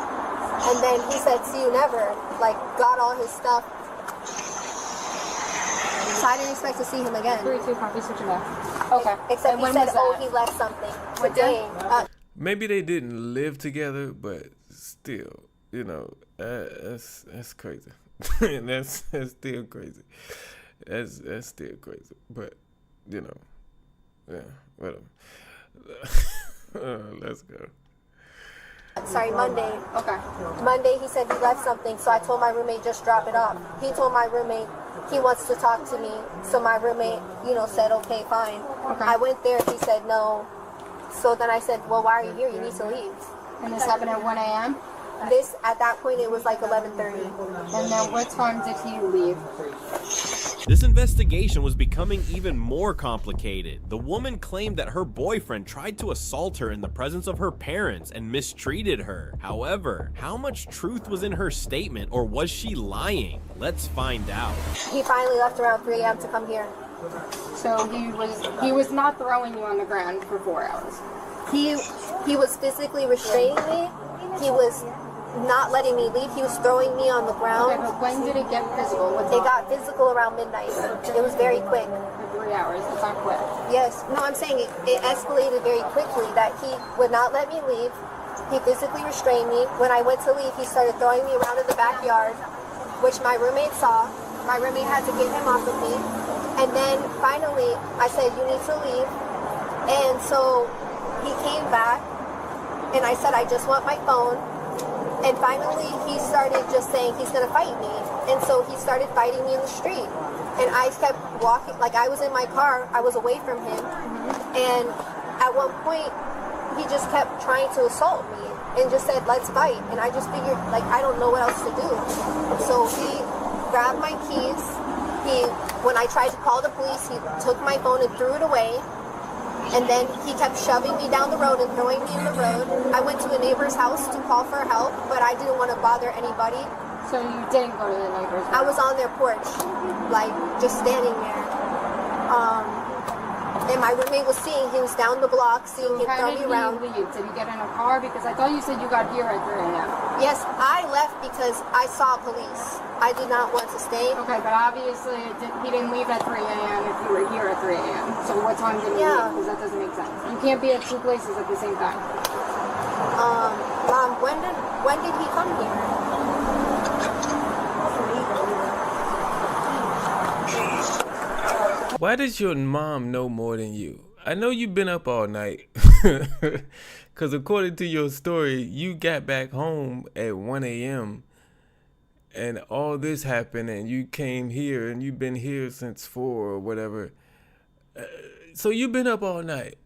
And then he said, see you never. Like, got all his stuff. So I didn't expect to see him again. 3-2 copy, switch it back. Okay. Except and he said, he left something. What Today. maybe they didn't live together, but still, you know, that's crazy. that's still crazy. That's still crazy. But, you know, yeah, whatever. Let's go. sorry, Monday. Okay. Monday, he said he left something, so I told my roommate, just drop it off. He told my roommate he wants to talk to me, so my roommate, said, okay, fine. Okay. I went there, he said no. So then I said, well, why are you here? You need to leave. And this happened at 1 a.m.? This, at that point, it was like 11:30. And then what time did he leave? This investigation was becoming even more complicated. The woman claimed that her boyfriend tried to assault her in the presence of her parents and mistreated her. However, how much truth was in her statement, or was she lying? Let's find out. He finally left around 3 a.m. to come here. So he was not throwing you on the ground for 4 hours. He was physically restraining me. He was not letting me leave. He was throwing me on the ground. Okay, but when did it get physical? It got physical around midnight. It was very quick. For 3 hours. That's not quick. Yes. No, I'm saying it escalated very quickly, that he would not let me leave. He physically restrained me. When I went to leave, he started throwing me around in the backyard, which my roommate saw. My roommate had to get him off of me. And then finally, I said, you need to leave. And so he came back, and I said, I just want my phone. And finally, he started just saying he's going to fight me. And so he started fighting me in the street. And I kept walking, like I was in my car, I was away from him. And at one point, he just kept trying to assault me and just said, let's fight. And I just figured, like, I don't know what else to do. So he grabbed my keys. When I tried to call the police, he took my phone and threw it away. And then he kept shoving me down the road and throwing me in the road. I went to a neighbor's house to call for help, but I didn't want to bother anybody. So you didn't go to the neighbor's house? I was on their porch, like, just standing there. And my roommate was seeing, he was down the block, seeing him throw me around. How did he leave? Did he get in a car? Because I thought you said you got here at 3 a.m. Yes, I left because I saw police. I did not want to stay. Okay, but obviously he didn't leave at 3 a.m. if you were here at 3 a.m. So what time did he leave? Because that doesn't make sense. You can't be at two places at the same time. Mom, when did he come here? Why does your mom know more than you? I know you've been up all night. Because according to your story, you got back home at 1 a.m. and all this happened and you came here and you've been here since 4 or whatever. So you've been up all night.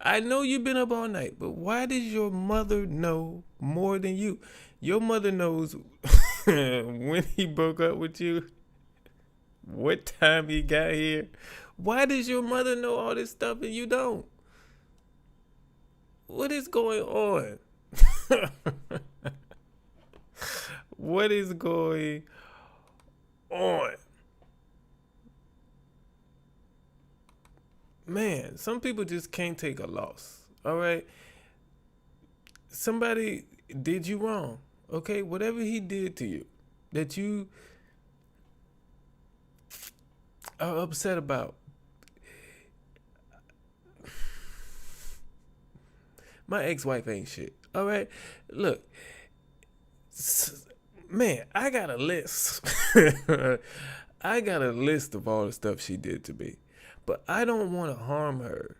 I know you've been up all night, but why does your mother know more than you? Your mother knows when he broke up with you, what time he got here. Why does your mother know all this stuff and you don't? What is going on? What is going on? Man, some people just can't take a loss. All right? Somebody did you wrong. Okay? Whatever he did to you that you are upset about. My ex-wife ain't shit. All right? Look. Man, I got a list. I got a list of all the stuff she did to me. But I don't want to harm her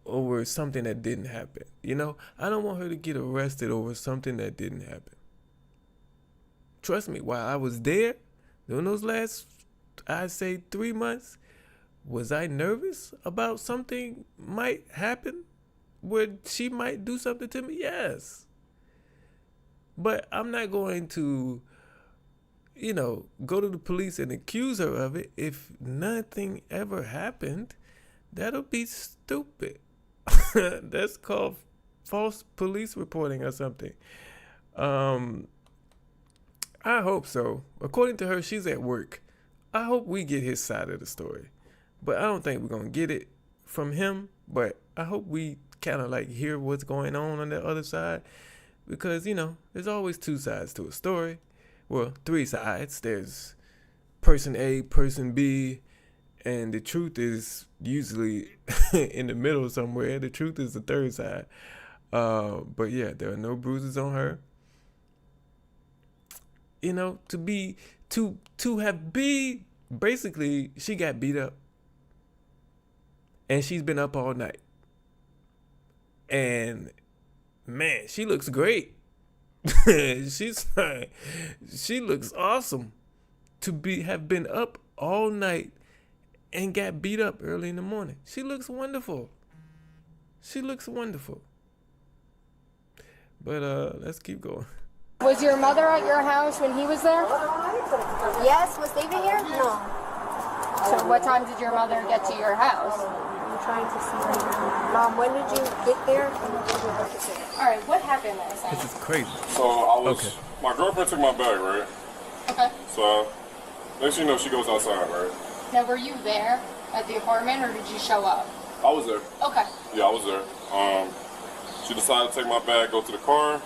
over something that didn't happen. You know, I don't want her to get arrested over something that didn't happen. Trust me, while I was there, during those last, I'd say 3 months, was I nervous about something might happen? Where she might do something to me? Yes. But I'm not going to, go to the police and accuse her of it if nothing ever happened. That'll be stupid. That's called false police reporting or something. I hope so. According to her, she's at work. I hope we get his side of the story. But I don't think we're going to get it from him. But I hope we kind of like hear what's going on the other side. Because, there's always 2 sides to a story. Well, 3 sides. There's person A, person B, and the truth is usually in the middle somewhere. The truth is the 3rd side. But yeah, there are no bruises on her. Basically, she got beat up. And she's been up all night. And man, she looks great. She's like, she looks awesome to have been up all night and got beat up early in the morning. She looks wonderful. She looks wonderful. But let's keep going. Was your mother at your house when he was there? Yes, was David here? No. So what time did your mother get to your house? I'm trying to see right now. Mom, when did you get there? All right, what happened last night? This is crazy. So I was, Okay. my girlfriend took my bag, right? Okay. So next thing you know, she goes outside, right? Now, were you there at the apartment, or did you show up? I was there. Okay. Yeah, I was there. She decided to take my bag, go to the car.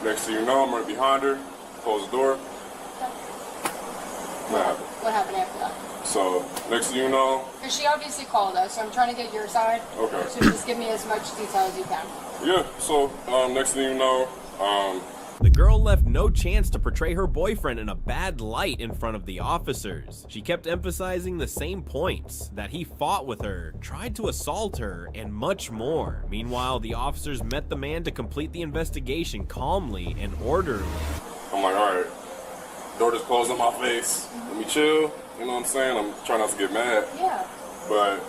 Next thing you know, I'm right behind her, close the door. What happened after that? So next thing you know, Because she obviously called us, so I'm trying to get your side. Okay. So just give me as much detail as you can. yeah. So next thing you know, The girl left no chance to portray her boyfriend in a bad light in front of the officers. She kept emphasizing the same points, that he fought with her, tried to assault her, and much more. Meanwhile, the officers met the man to complete the investigation calmly and orderly. I'm like, all right, door just closed in my face. Let me chill. You know what I'm saying? I'm trying not to get mad. Yeah. But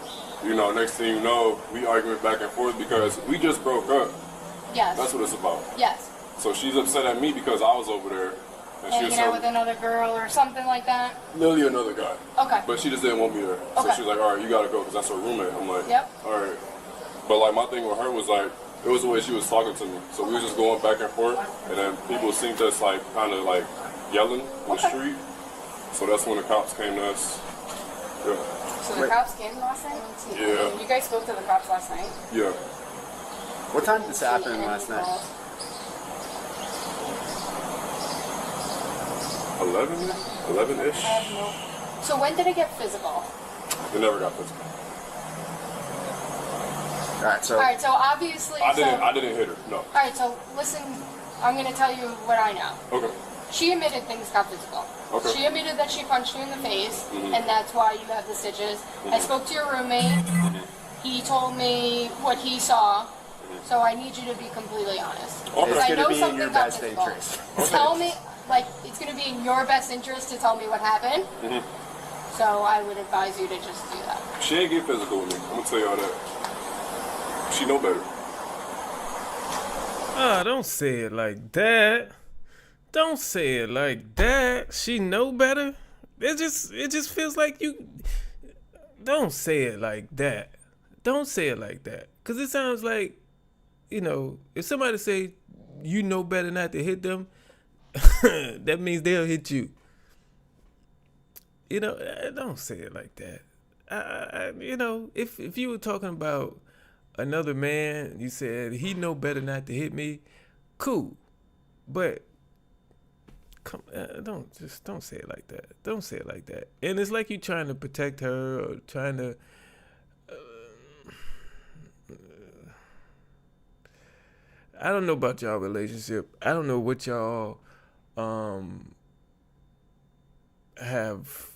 you know, next thing you know, we arguing back and forth because we just broke up. Yes. That's what it's about. Yes. So she's upset at me because I was over there. And she was Hanging out with another girl or something like that? literally another guy. Okay. But she just didn't want me there. So Okay. she was like, all right, you gotta go because that's her roommate. I'm like, Yep. all right. But like my thing with her was like, it was the way she was talking to me. So we was just going back and forth. And then people seemed us like kind of like yelling in the street. So that's when the cops came to us. Yeah. So the cops came last night? Yeah. You guys spoke to the cops last night? Yeah. What time did this happen last night? 11-ish? So when did it get physical? They never got physical. All right, so obviously... I didn't hit her, no. Alright, so listen, I'm going to tell you what I know. Okay. She admitted things got physical. Okay. She admitted that she punched you in the face, and that's why you have the stitches. I spoke to your roommate. He told me what he saw, so I need you to be completely honest. Okay. It's I going know to be in something your got best physical. interest. Tell me, like, it's going to be in your best interest to tell me what happened. So I would advise you to just do that. She ain't get physical with me. I'm gonna tell y'all that. She know better. Ah, don't say it like that. Don't say it like that. She know better. It just feels like you. Don't say it like that. Don't say it like that. Cause it sounds like, you know, if somebody say you know better not to hit them, that means they'll hit you. You know, don't say it like that. You know, if you were talking about another man, you said he know better not to hit me, cool. But don't say it like that. Don't say it like that. And it's like you trying to protect her or trying to. I don't know about y'all relationship. I don't know what y'all have.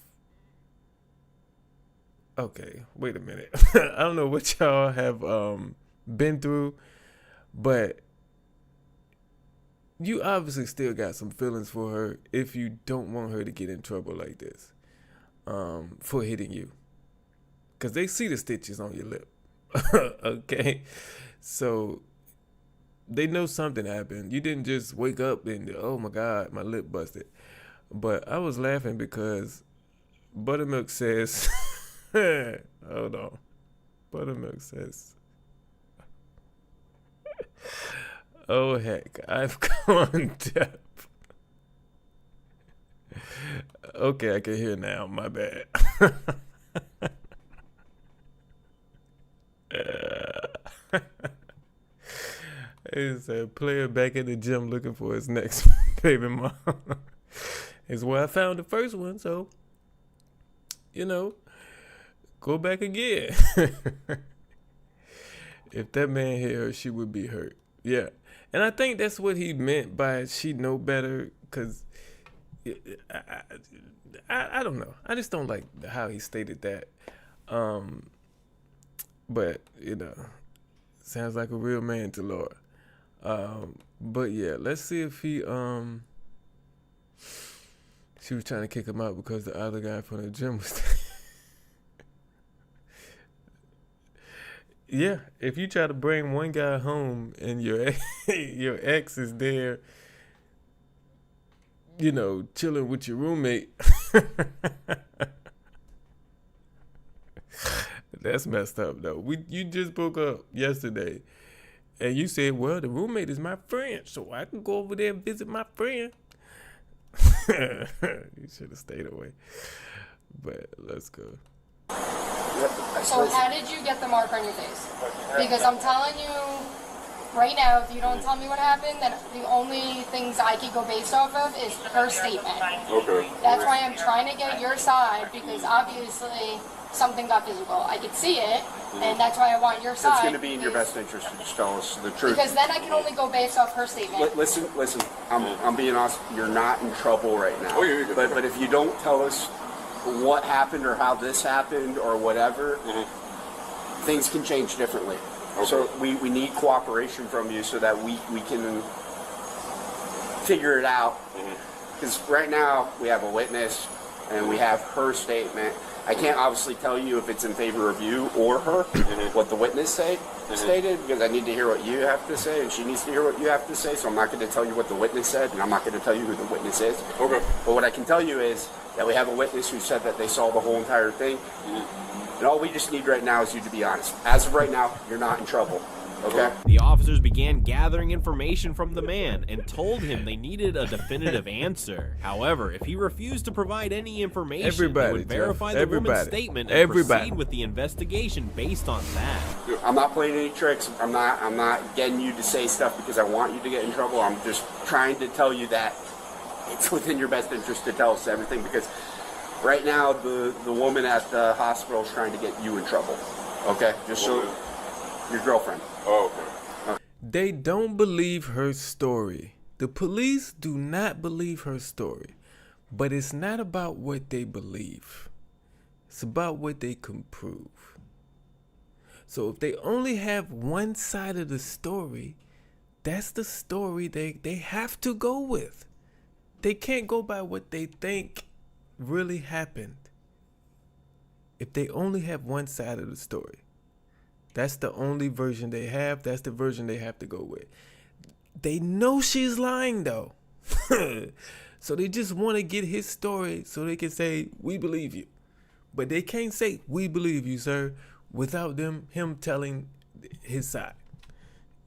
Okay, wait a minute. I don't know what y'all have been through, but you obviously still got some feelings for her if you don't want her to get in trouble like this for hitting you. Because they see the stitches on your lip. Okay? So they know something happened. You didn't just wake up and, oh my God, my lip busted. But I was laughing because Buttermilk says... Hold on. Buttermilk says, oh heck, I've gone deaf. Okay, I can hear now. My bad. It's a player back at the gym looking for his next baby mom. It's where I found the first one, so, you know. Go back again. If that man hit her, she would be hurt. Yeah. And I think that's what he meant by she know better, because I don't know. I just don't like how he stated that. But, you know, sounds like a real man to Laura. But yeah, let's see if he she was trying to kick him out because the other guy from the gym was there. Yeah, if you try to bring one guy home and your ex is there, you know, chilling with your roommate, that's messed up though. You just broke up yesterday, and you said, "Well, the roommate is my friend, so I can go over there and visit my friend." You should have stayed away. But let's go. So how did you get the mark on your face? Because I'm telling you right now, if you don't tell me what happened, then the only things I could go based off of is her statement. Okay. That's why I'm trying to get your side, because obviously something got physical. I could see it, and that's why I want your side. It's going to be in your best interest to just tell us the truth. Because then I can only go based off her statement. Listen. I'm being honest. You're not in trouble right now. Oh, yeah, but if you don't tell us what happened or how this happened or whatever, things can change differently. Okay. So we need cooperation from you so that we can figure it out. Because right now we have a witness and we have her statement. I can't obviously tell you if it's in favor of you or her, what the witness stated, because I need to hear what you have to say, and she needs to hear what you have to say, so I'm not going to tell you what the witness said, and I'm not going to tell you who the witness is. Okay. But what I can tell you is that we have a witness who said that they saw the whole entire thing, and all we just need right now is you to be honest. As of right now, you're not in trouble. Okay. The officers began gathering information from the man and told him they needed a definitive answer. However, if he refused to provide any information, they would verify the woman's statement and proceed with the investigation based on that. I'm not playing any tricks. I'm not getting you to say stuff because I want you to get in trouble. I'm just trying to tell you that it's within your best interest to tell us everything, because right now the woman at the hospital is trying to get you in trouble. Okay? Just so your girlfriend. Oh, okay. They don't believe her story. The police do not believe her story. But it's not about what they believe. It's about what they can prove. So if they only have one side of the story, that's the story they have to go with. They can't go by what they think really happened. If they only have one side of the story. That's the only version they have. That's the version they have to go with. They know she's lying, though. So they just want to get his story so they can say, we believe you. But they can't say, we believe you, sir, without him telling his side.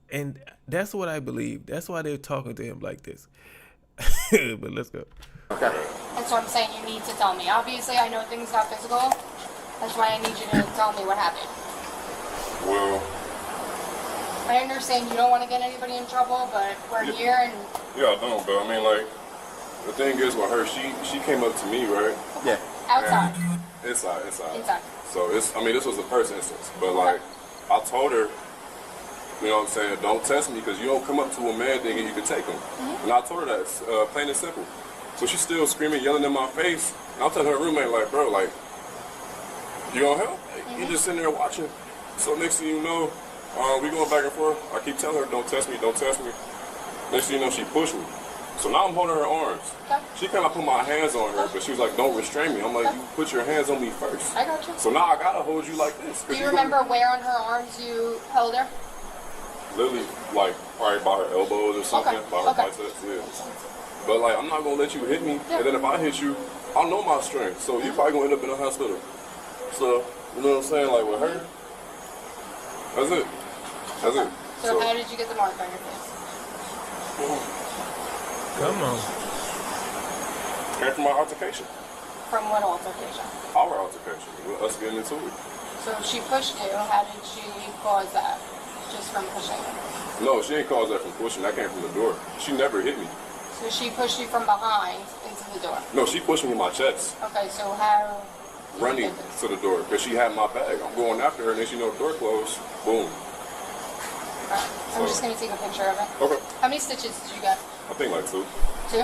And that's what I believe. That's why they're talking to him like this. But let's go. Okay. That's what I'm saying. You need to tell me. Obviously, I know things got physical. That's why I need you to tell me what happened. Well, I understand you don't want to get anybody in trouble, but we're here and... Yeah, I don't, but I mean, like, the thing is with her, she came up to me, right? Yeah. Outside. Inside. Inside. So, this was the first instance. But, like, I told her, you know what I'm saying, don't test me because you don't come up to a man thinking you can take him. And I told her that, plain and simple. So she's still screaming, yelling in my face. And I'm telling her roommate, like, bro, like, you gonna help? Like, you just sitting there watching. So next thing you know, we going back and forth. I keep telling her, don't test me, don't test me. Next thing you know, she pushed me. So now I'm holding her arms. Okay. She kind of put my hands on her, but she was like, don't restrain me. I'm like, you put your hands on me first. I got you. So now I got to hold you like this. Do you remember where on her arms you held her? Literally, like, probably by her elbows or something, by her biceps, yeah. But, like, I'm not going to let you hit me, and then if I hit you, I know my strength, so you're probably going to end up in the hospital. So, you know what I'm saying, like, with her, that's it. That's it. So how did you get the mark on your face? Come on. Came from my altercation. From what altercation? Our altercation, with us getting into it. So she pushed you, how did she cause that? Just from pushing? No, she didn't cause that from pushing, that came from the door. She never hit me. So she pushed you from behind into the door? No, she pushed me in my chest. Okay, so how? Running to the door, because she had my bag. I'm going after her, and then she know the door closed. Boom. Right. I'm just going to take a picture of it. Okay. How many stitches did you get? I think like 2. 2?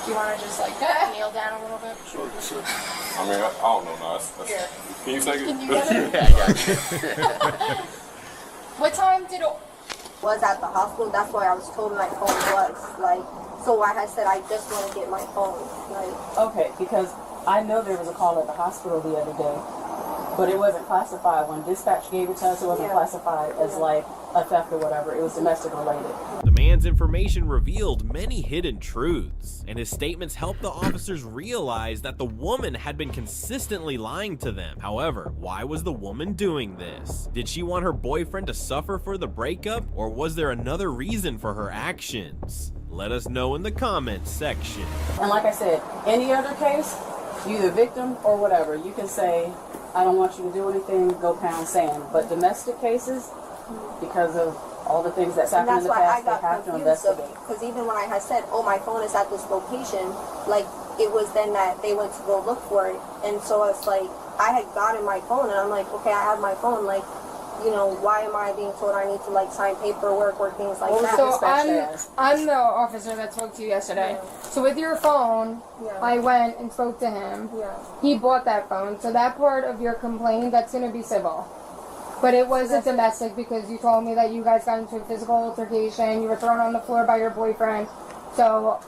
Do you want to just like kneel down a little bit? Sure. I mean, I don't know now. Here. Can you take it? Can you get it? Yeah, I got you. What time did was at the hospital. That's where I was told my phone was. Like, so I had said I just want to get my phone. Like, okay, because I know there was a call at the hospital the other day, but it wasn't classified. When dispatch gave it to us, it wasn't classified as like a theft or whatever. It was domestic related. The man's information revealed many hidden truths, and his statements helped the officers realize that the woman had been consistently lying to them. However, why was the woman doing this? Did she want her boyfriend to suffer for the breakup, or was there another reason for her actions? Let us know in the comments section. And like I said, any other case, you the victim or whatever, you can say, I don't want you to do anything, go pound sand. But domestic cases, because of all the things that's happened in the past, they have to investigate. Because even when I had said, oh, my phone is at this location, like, it was then that they went to go look for it. And so it's like, I had gotten my phone, and I'm like, okay, I have my phone, like, you know, why am I being told I need to, like, sign paperwork or things like that? So I'm the officer that spoke to you yesterday. So with your phone, I went and spoke to him. He bought that phone. So that part of your complaint, that's going to be civil. But it was a domestic because you told me that you guys got into a physical altercation. You were thrown on the floor by your boyfriend. So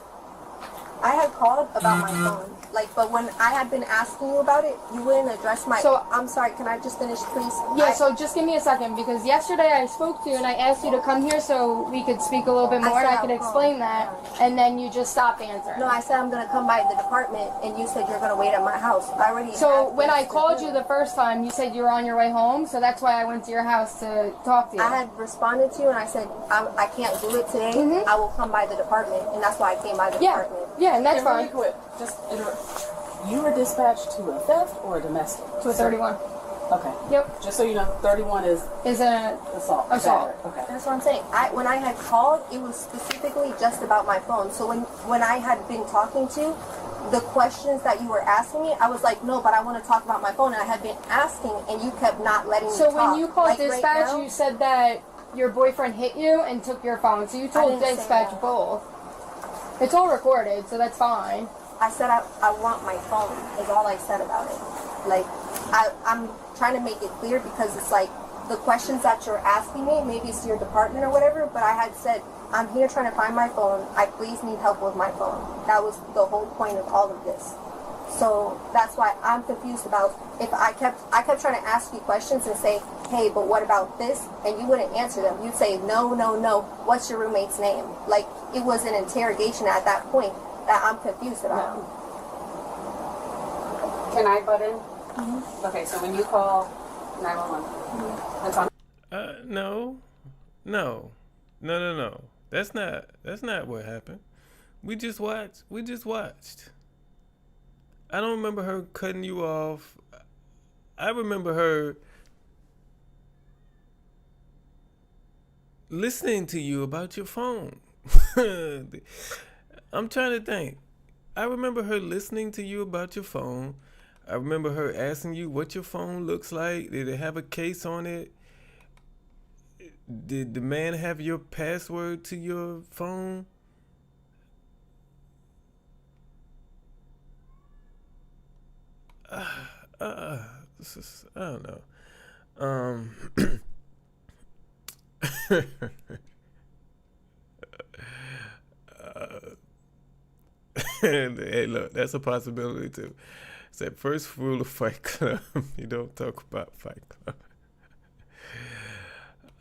I had called about my phone. Like, but when I had been asking you about it, you wouldn't address my... So, I'm sorry, can I just finish, please? Yeah, so just give me a second, because yesterday I spoke to you and I asked you to come here so we could speak a little bit more and I could explain that, and then you just stopped answering. No, I said I'm going to come by the department, and you said you're going to wait at my house. I already... So when I called you the first time, you said you were on your way home, so that's why I went to your house to talk to you. I had responded to you, and I said, I can't do it today. I will come by the department, and that's why I came by the department. Yeah, and that's really fine. quick, just you were dispatched to a theft or a domestic? To a 31. Okay. Yep. Just so you know, 31 is an assault. Okay. That's what I'm saying. When I had called, it was specifically just about my phone. So when I had been talking to you, the questions that you were asking me, I was like, no, but I want to talk about my phone. And I had been asking, and you kept not letting me talk. So when you called like dispatch, right now, you said that your boyfriend hit you and took your phone. So you told dispatch both. It's all recorded, so that's fine. I said I want my phone is all I said about it. Like, I'm trying to make it clear because it's like the questions that you're asking me, maybe it's your department or whatever, but I had said, I'm here trying to find my phone. I please need help with my phone. That was the whole point of all of this. So that's why I'm confused about if I kept trying to ask you questions and say, hey, but what about this? And you wouldn't answer them. You'd say, no, no, no. What's your roommate's name? Like, it was an interrogation at that point that I'm confused about. Can I butt in? Mm-hmm. Okay, so when you call 911, that's on. No. That's not what happened. We just watched. I don't remember her cutting you off. I remember her listening to you about your phone. I'm trying to think. I remember her listening to you about your phone. I remember her asking you what your phone looks like. Did it have a case on it? Did the man have your password to your phone? I don't know. Hey, look, that's a possibility too. It's that first rule of Fight Club. You don't talk about Fight Club.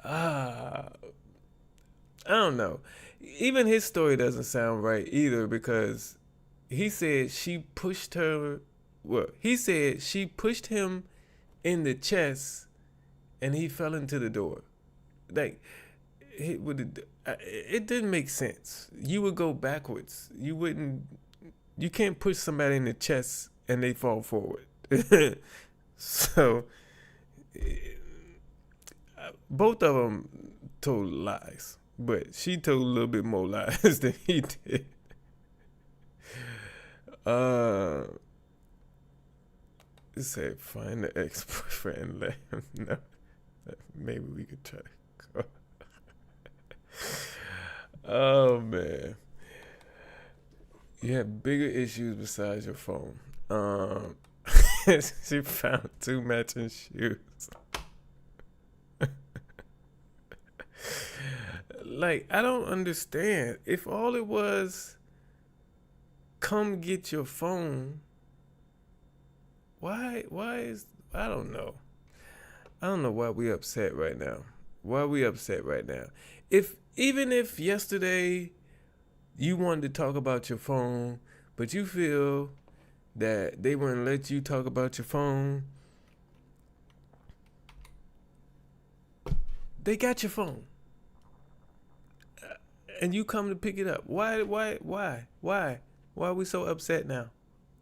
I don't know. Even his story doesn't sound right either because he said she pushed her. Well, he said she pushed him in the chest and he fell into the door. Like, it didn't make sense. You would go backwards. You can't push somebody in the chest and they fall forward. So, both of them told lies, but she told a little bit more lies than he did. It said, find the ex-boyfriend and let him know. Maybe we could try to go. Oh, man. You have bigger issues besides your phone. She found 2 matching shoes. Like, I don't understand. If all it was, come get your phone, why is, I don't know. I don't know why we upset right now. Even if yesterday you wanted to talk about your phone, but you feel that they wouldn't let you talk about your phone, they got your phone. And you come to pick it up. Why are we so upset now?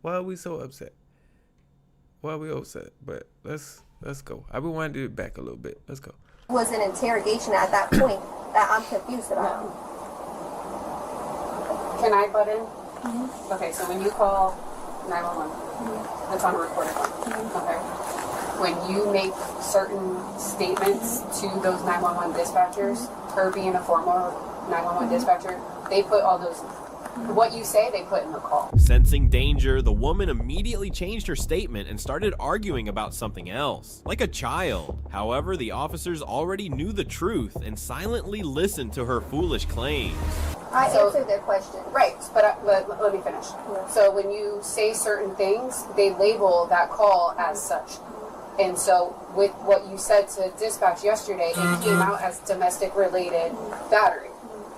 Why are we so upset? Why are we upset? But let's go. I rewinded it back a little bit. Let's go. It was an interrogation at that point that I'm confused about. Can I butt in? Mm-hmm. Okay, so when you call 911, it's on a recorded line. Mm-hmm. Okay. When you make certain statements to those 911 dispatchers, her being a former 911 dispatcher, they put all those, what you say, they put in the call. Sensing danger, the woman immediately changed her statement and started arguing about something else, like a child. However, the officers already knew the truth and silently listened to her foolish claims. I answered their question. Right, but let me finish. Yeah. So when you say certain things, they label that call as such. And so with what you said to dispatch yesterday, it came out as domestic-related battery.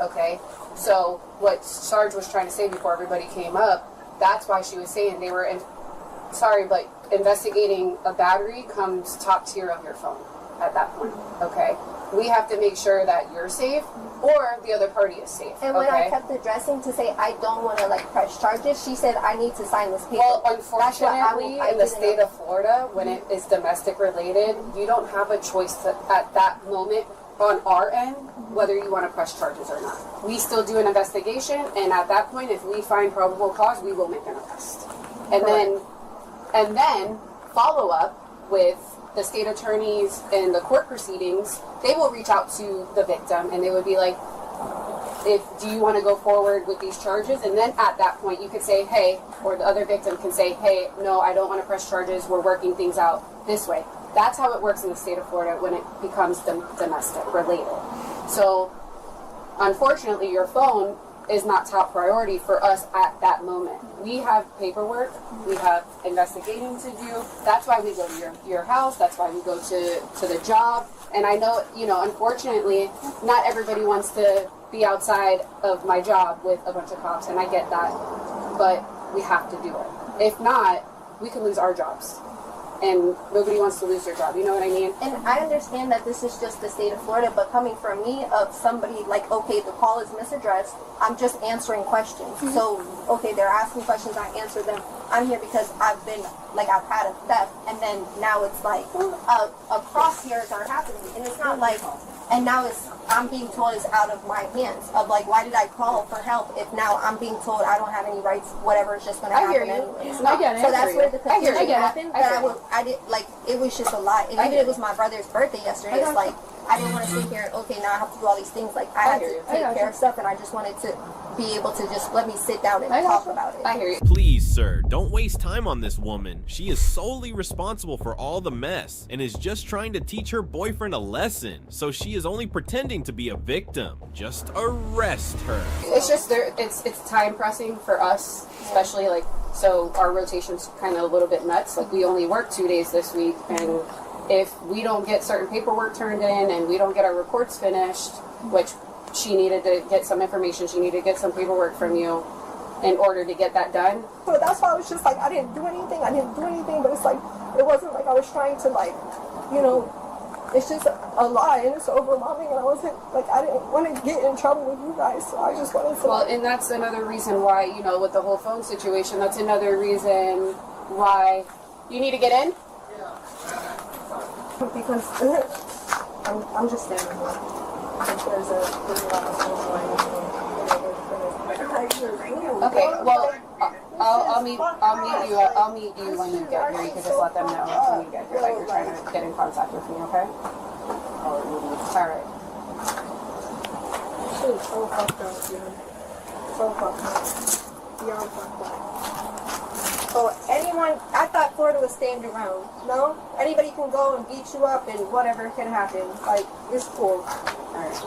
Okay? So what Sarge was trying to say before everybody came up, that's why she was saying they were, but investigating a battery comes top tier of your phone at that point. Okay? We have to make sure that you're safe or the other party is safe. And when I kept addressing to say I don't want to press charges, she said I need to sign this paper. Well, unfortunately, in the state of Florida, when it is domestic related, you don't have a choice at that moment on our end whether you want to press charges or not. We still do an investigation, and at that point, if we find probable cause, we will make an arrest. And then follow up with the state attorneys and the court proceedings. They will reach out to the victim and they would be like, do you want to go forward with these charges? And then at that point you could say, hey, or the other victim can say, hey, no, I don't want to press charges. We're working things out this way. That's how it works in the state of Florida when it becomes domestic related. So unfortunately, your phone is not top priority for us at that moment. We have paperwork, we have investigating to do. That's why we go to your house, that's why we go to the job. And I know, unfortunately, not everybody wants to be outside of my job with a bunch of cops, and I get that. But we have to do it. If not, we could lose our jobs. And nobody wants to lose their job, you know what I mean? And I understand that this is just the state of Florida, but coming from me of somebody okay, the call is misaddressed, I'm just answering questions. Mm-hmm. So, okay, they're asking questions, I answer them. I'm here because I've had a theft, and then now it's crosshairs are happening, and it's not and now I'm being told it's out of my hands of why did I call for help if now I'm being told I don't have any rights, whatever is just going to happen anyways. I get it. So that's where the confusion happened. I did it was just a lot. And even it was my brother's birthday yesterday. It's I didn't want to sit here and now I have to do all these things. I had to take care of stuff, and I just wanted to be able to just let me sit down and talk about it. I hear you. Please, sir, don't waste time on this woman. She is solely responsible for all the mess and is just trying to teach her boyfriend a lesson. So she is only pretending to be a victim. Just arrest her. It's just it's time pressing for us, especially so our rotation's kind of a little bit nuts. We only work 2 days this week, and if we don't get certain paperwork turned in and we don't get our reports finished, which she needed to get some information, she needed to get some paperwork from you in order to get that done. So that's why I was just I didn't do anything, but it's it wasn't I was trying to it's just a lie, and it's overwhelming, and I wasn't I didn't want to get in trouble with you guys, so I just wanted to. Well, and that's another reason why, with the whole phone situation, that's another reason why you need to get in. Because I'm just standing here. There's a okay, well, I'll meet you when you get here. You can just let them know when you get here that you're trying to get in contact with me, okay? Alright. Shit, so fucked up, dude. So fucked up. Beyond fucked up. So I thought Florida was stand your ground. No? Anybody can go and beat you up and whatever can happen. It's cool. Alright.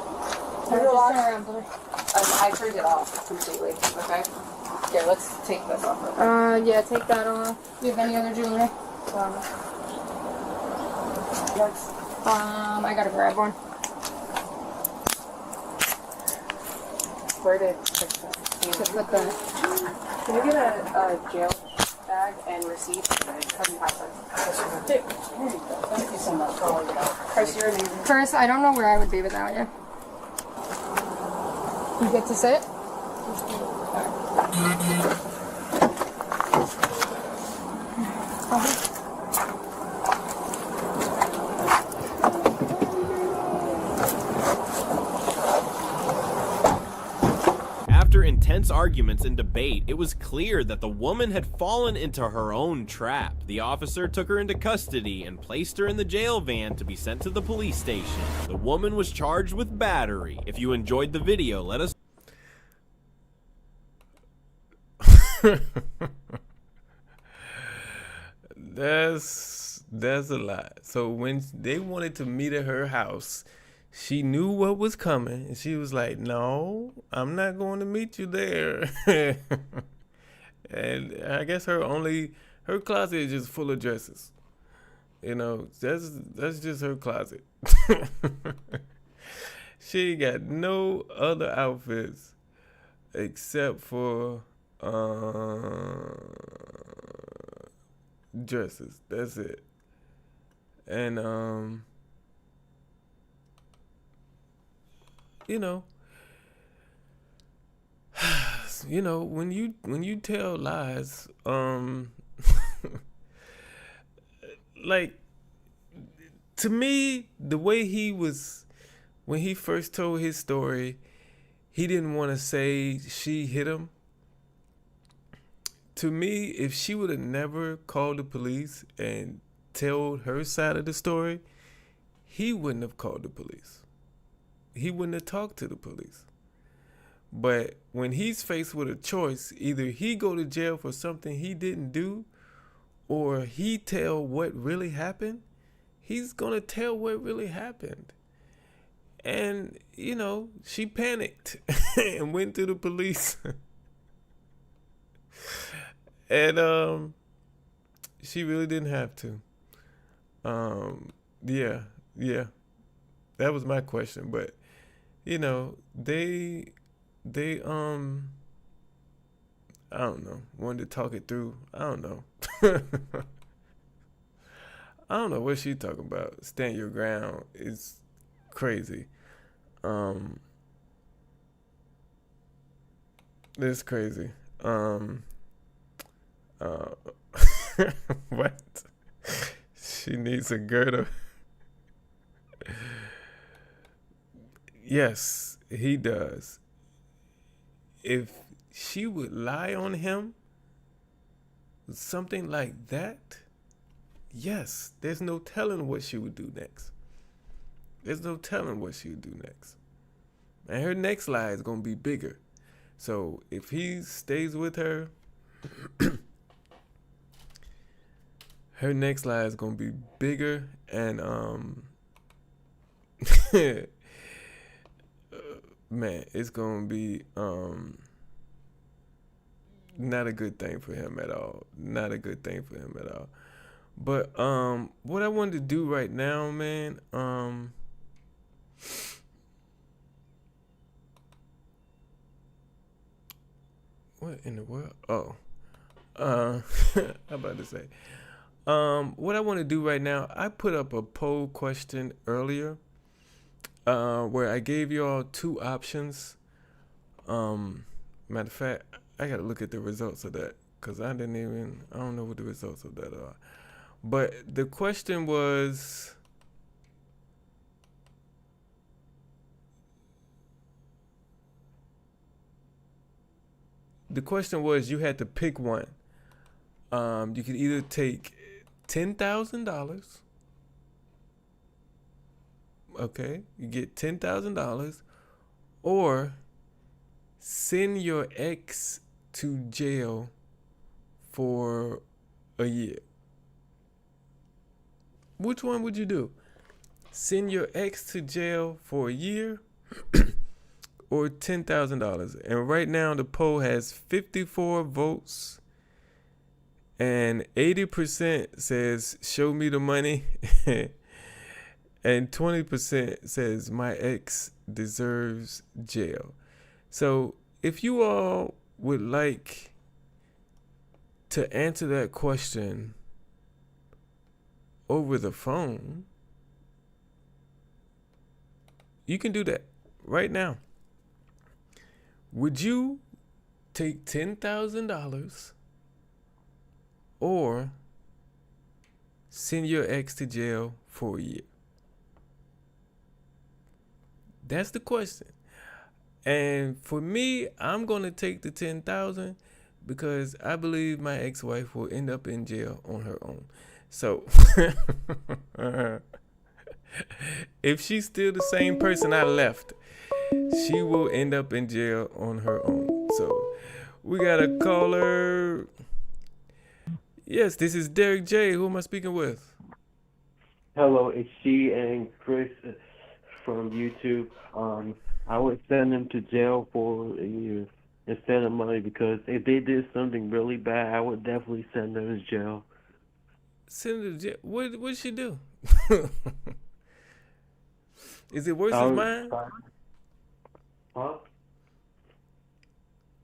Turn it off. I turned it off completely. Okay. Here, let's take this off. Yeah, take that off. Do you have any other jewelry? I gotta grab one. Where did Put that. Can I get a jail bag and receipt? Here you go. Thank you so much for all your help. Chris, you're amazing. Chris, I don't know where I would be without you. You get to sit? After intense arguments and debate, it was clear that the woman had fallen into her own trap. The officer took her into custody and placed her in the jail van to be sent to the police station. The woman was charged with battery. If you enjoyed the video, let us That's a lot. So when they wanted to meet at her house, she knew what was coming, and she was like, "No, I'm not going to meet you there." And I guess her closet is just full of dresses. You know, that's just her closet. She got no other outfits except for dresses. That's it. And you know, when you tell lies, like, to me, the way he was when he first told his story, he didn't want to say she hit him. To me, if she would have never called the police and told her side of the story, he wouldn't have called the police. He wouldn't have talked to the police. But when he's faced with a choice, either he go to jail for something he didn't do, or he tell what really happened, he's gonna tell what really happened. And, you know, she panicked and went to the police. And she really didn't have to. Yeah. That was my question. But, you know, they I don't know, wanted to talk it through. I don't know. I don't know what she talking about. Stand your ground is crazy. It's crazy. What? She needs a girdle. Yes, he does. If she would lie on him, something like that, yes, there's no telling what she would do next. There's no telling what she would do next. And her next lie is going to be bigger. So if he stays with her, her next lie is going to be bigger, and man, it's going to be not a good thing for him at all. Not a good thing for him at all. But what I wanted to do right now, man, what in the world? Oh, I'm about to say, what I want to do right now, I put up a poll question earlier, where I gave y'all two options. Matter of fact, I gotta look at the results of that, because I don't know what the results of that are. But the question was, you had to pick one. You could either take $10,000. Okay, you get $10,000, or send your ex to jail for a year. Which one would you do? Send your ex to jail for a year, or $10,000. And right now the poll has 54 votes, and 80% says show me the money, and 20% says my ex deserves jail. So if you all would like to answer that question over the phone, you can do that right now. Would you take $10,000 or send your ex to jail for a year? That's the question. And for me, I'm going to take the $10,000 because I believe my ex-wife will end up in jail on her own. So if she's still the same person I left, she will end up in jail on her own. So we got a caller. Yes, this is Derrick J. Who am I speaking with? Hello, it's she and Chris from YouTube. I would send them to jail for a year instead of money, because if they did something really bad, I would definitely send them to jail. Send her to jail? What did she do? Is it worse I than would mine?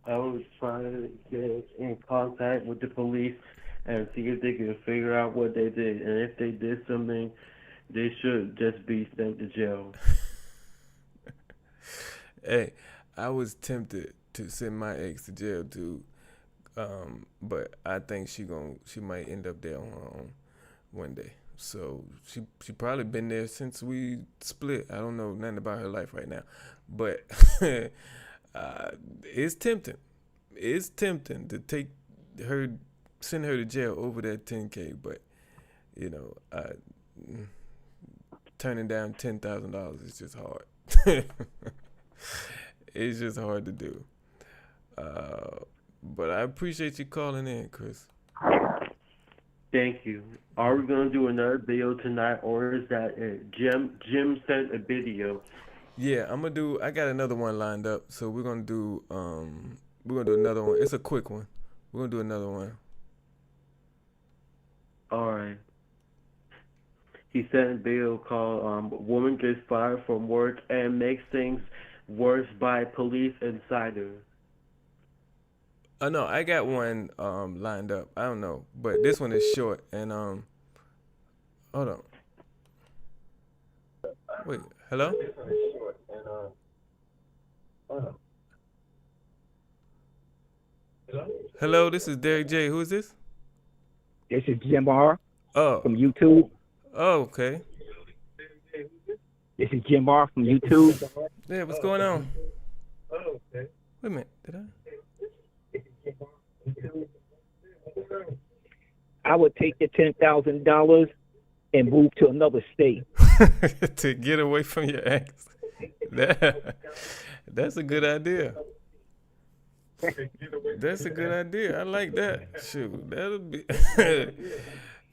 I would try to get in contact with the police and see if they can figure out what they did. And if they did something, they should just be sent to jail. Hey, I was tempted to send my ex to jail too, but I think she might end up there on her own one day. So she probably been there since we split. I don't know nothing about her life right now, but it's tempting. It's tempting to send her to jail over that $10K, but you know, turning down $10,000 is just hard. It's just hard to do. But I appreciate you calling in, Chris. Thank you. Are we gonna do another video tonight, or is that it? Jim sent a video. Yeah, I got another one lined up, so we're gonna do another one. It's a quick one. We're gonna do another one. All right. He sent a video called "Woman Gets Fired from Work and Makes Things Worse by Police Insider." Oh no, I got one lined up. I don't know, but this one is short. And hold on. Wait, hello? Hello, this is Derrick J. Who is this? This is Jim R. Oh. From YouTube. Oh, okay. This is Jim R. from YouTube. Yeah, what's going on? Wait a minute, did I? I would take the $10,000 and move to another state. To get away from your ex. That's a good idea. That's a good idea. I like that. Shoot, that'll be...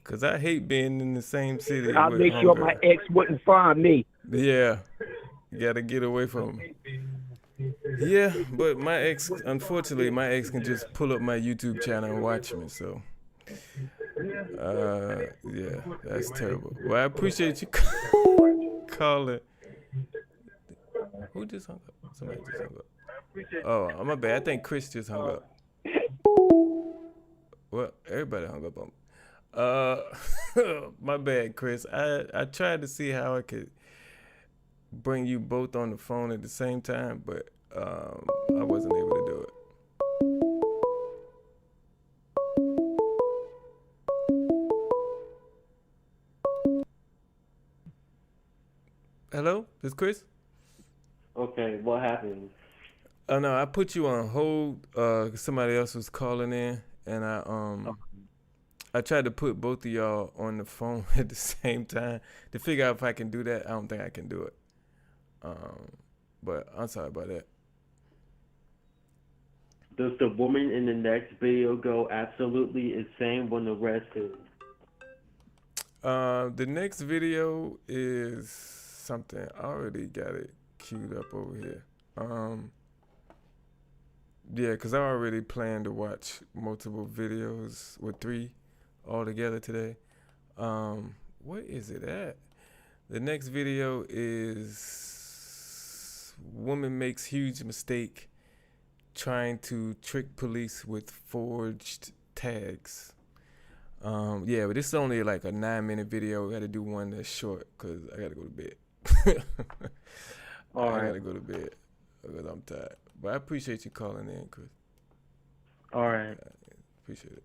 Because I hate being in the same city. I'll make sure my ex wouldn't find me. Yeah. You got to get away from him. Yeah, but unfortunately, my ex can just pull up my YouTube channel and watch me, so... yeah, that's terrible. Well, I appreciate you calling. Who just hung up? Somebody just hung up. Oh, my bad. I think Chris just hung up. Well, everybody hung up on me. My bad, Chris. I tried to see how I could bring you both on the phone at the same time, but I wasn't able to do it. Hello, this is Chris. Okay, what happened? Oh no, I put you on hold. Somebody else was calling in, and I tried to put both of y'all on the phone at the same time to figure out if I can do that. I don't think I can do it. But I'm sorry about that. Does the woman in the next video go absolutely insane when arrested? The next video is something. I already got it queued up over here. Yeah, because I already planned to watch multiple videos with 3 all together today. What is it at? The next video is woman makes huge mistake trying to trick police with forged tags. Yeah, but this is only like a 9-minute video. We got to do one that's short because I got to go to bed. All I right. got to go to bed because I'm tired. But I appreciate you calling in, Chris. All right. Appreciate it.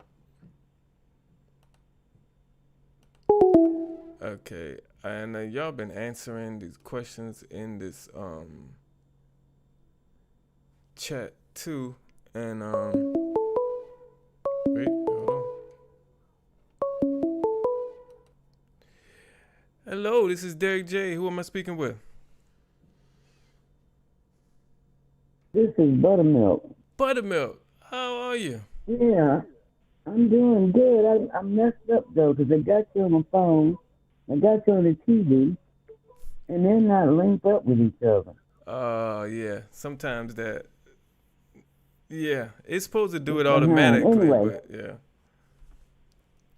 Okay, and y'all been answering these questions in this chat too, and wait, hold on. Hello, this is Derrick J. Who am I speaking with? This is Buttermilk. Buttermilk, how are you? Yeah, I'm doing good. I messed up though because I got you on the phone, I got you on the TV, and they're not linked up with each other. Yeah, sometimes that. Yeah, it's supposed to do it automatically, Anyway. but yeah.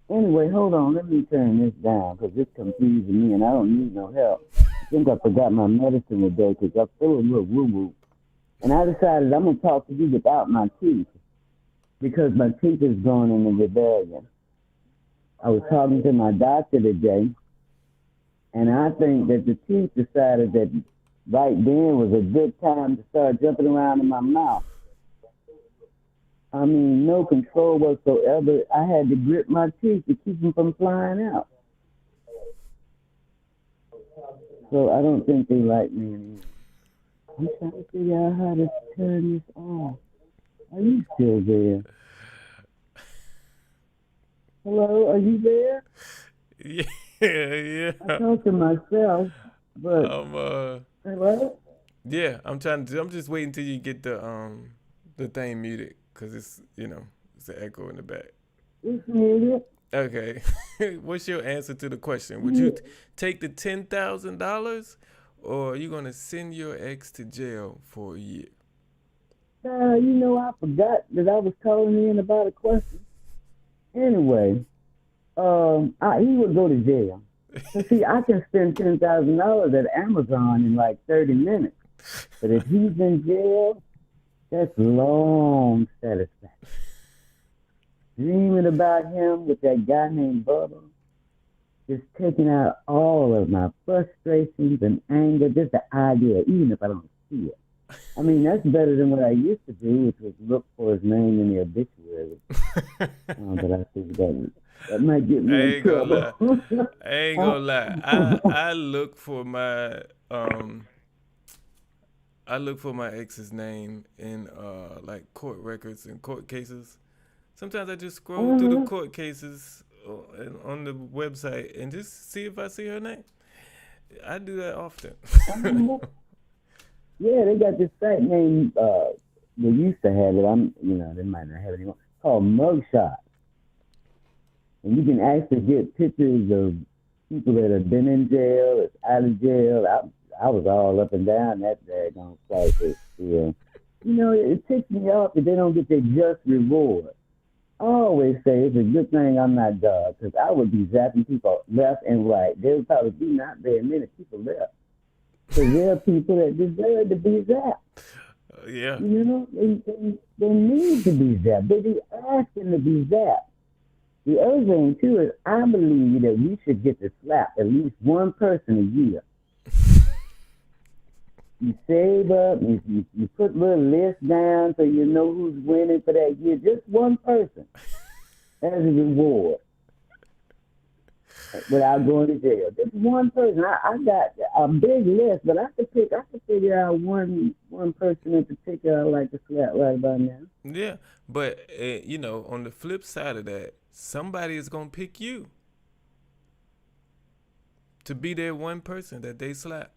Anyway, hold on. Let me turn this down because it's confusing me and I don't need no help. I think I forgot my medicine today because I feel a little woo-woo. And I decided I'm going to talk to you without my teeth because my teeth is going into rebellion. I was talking to my doctor today, and I think that the teeth decided that right then was a good time to start jumping around in my mouth. I mean, no control whatsoever. I had to grip my teeth to keep them from flying out. So I don't think they like me anymore. I'm trying to figure out how to turn this off. Are you still there? Hello, are you there? Yeah. I talk to myself, but hello? Yeah, I'm just waiting till you get the thing muted because it's it's an echo in the back. It's muted. Okay. What's your answer to the question? Would you take the $10,000 or are you gonna send your ex to jail for a year? I forgot that I was calling in about a question. Anyway, he would go to jail. So see, I can spend $10,000 at Amazon in like 30 minutes. But if he's in jail, that's long satisfaction. Dreaming about him with that guy named Bubba, just taking out all of my frustrations and anger, just the idea, even if I don't see it. I mean, that's better than what I used to do, which was look for his name in the obituary. But I think that might get me in trouble. I ain't gonna lie. I look for my ex's name in like court records and court cases. Sometimes I just scroll through the court cases on the website and just see if I see her name. I do that often. Yeah, they got this site named they used to have it. They might not have it anymore. Called Mugshot, and you can actually get pictures of people that have been in jail, that's out of jail. I was all up and down that daggone site. Yeah. It ticks me off that they don't get their just reward. I always say it's a good thing I'm not God, because I would be zapping people left and right. There would probably be not very many people left. Because there are people that deserve to be zapped. Yeah. They need to be zapped. They be asking to be zapped. The other thing, too, is I believe that we should get to slap at least one person a year. You save up, you put little lists down so you know who's winning for that year. Just one person as a reward without going to jail. Just one person. I got a big list, but I could figure out one person in particular I'd like to slap right about now. Yeah, but on the flip side of that, somebody is gonna pick you to be their one person that they slap.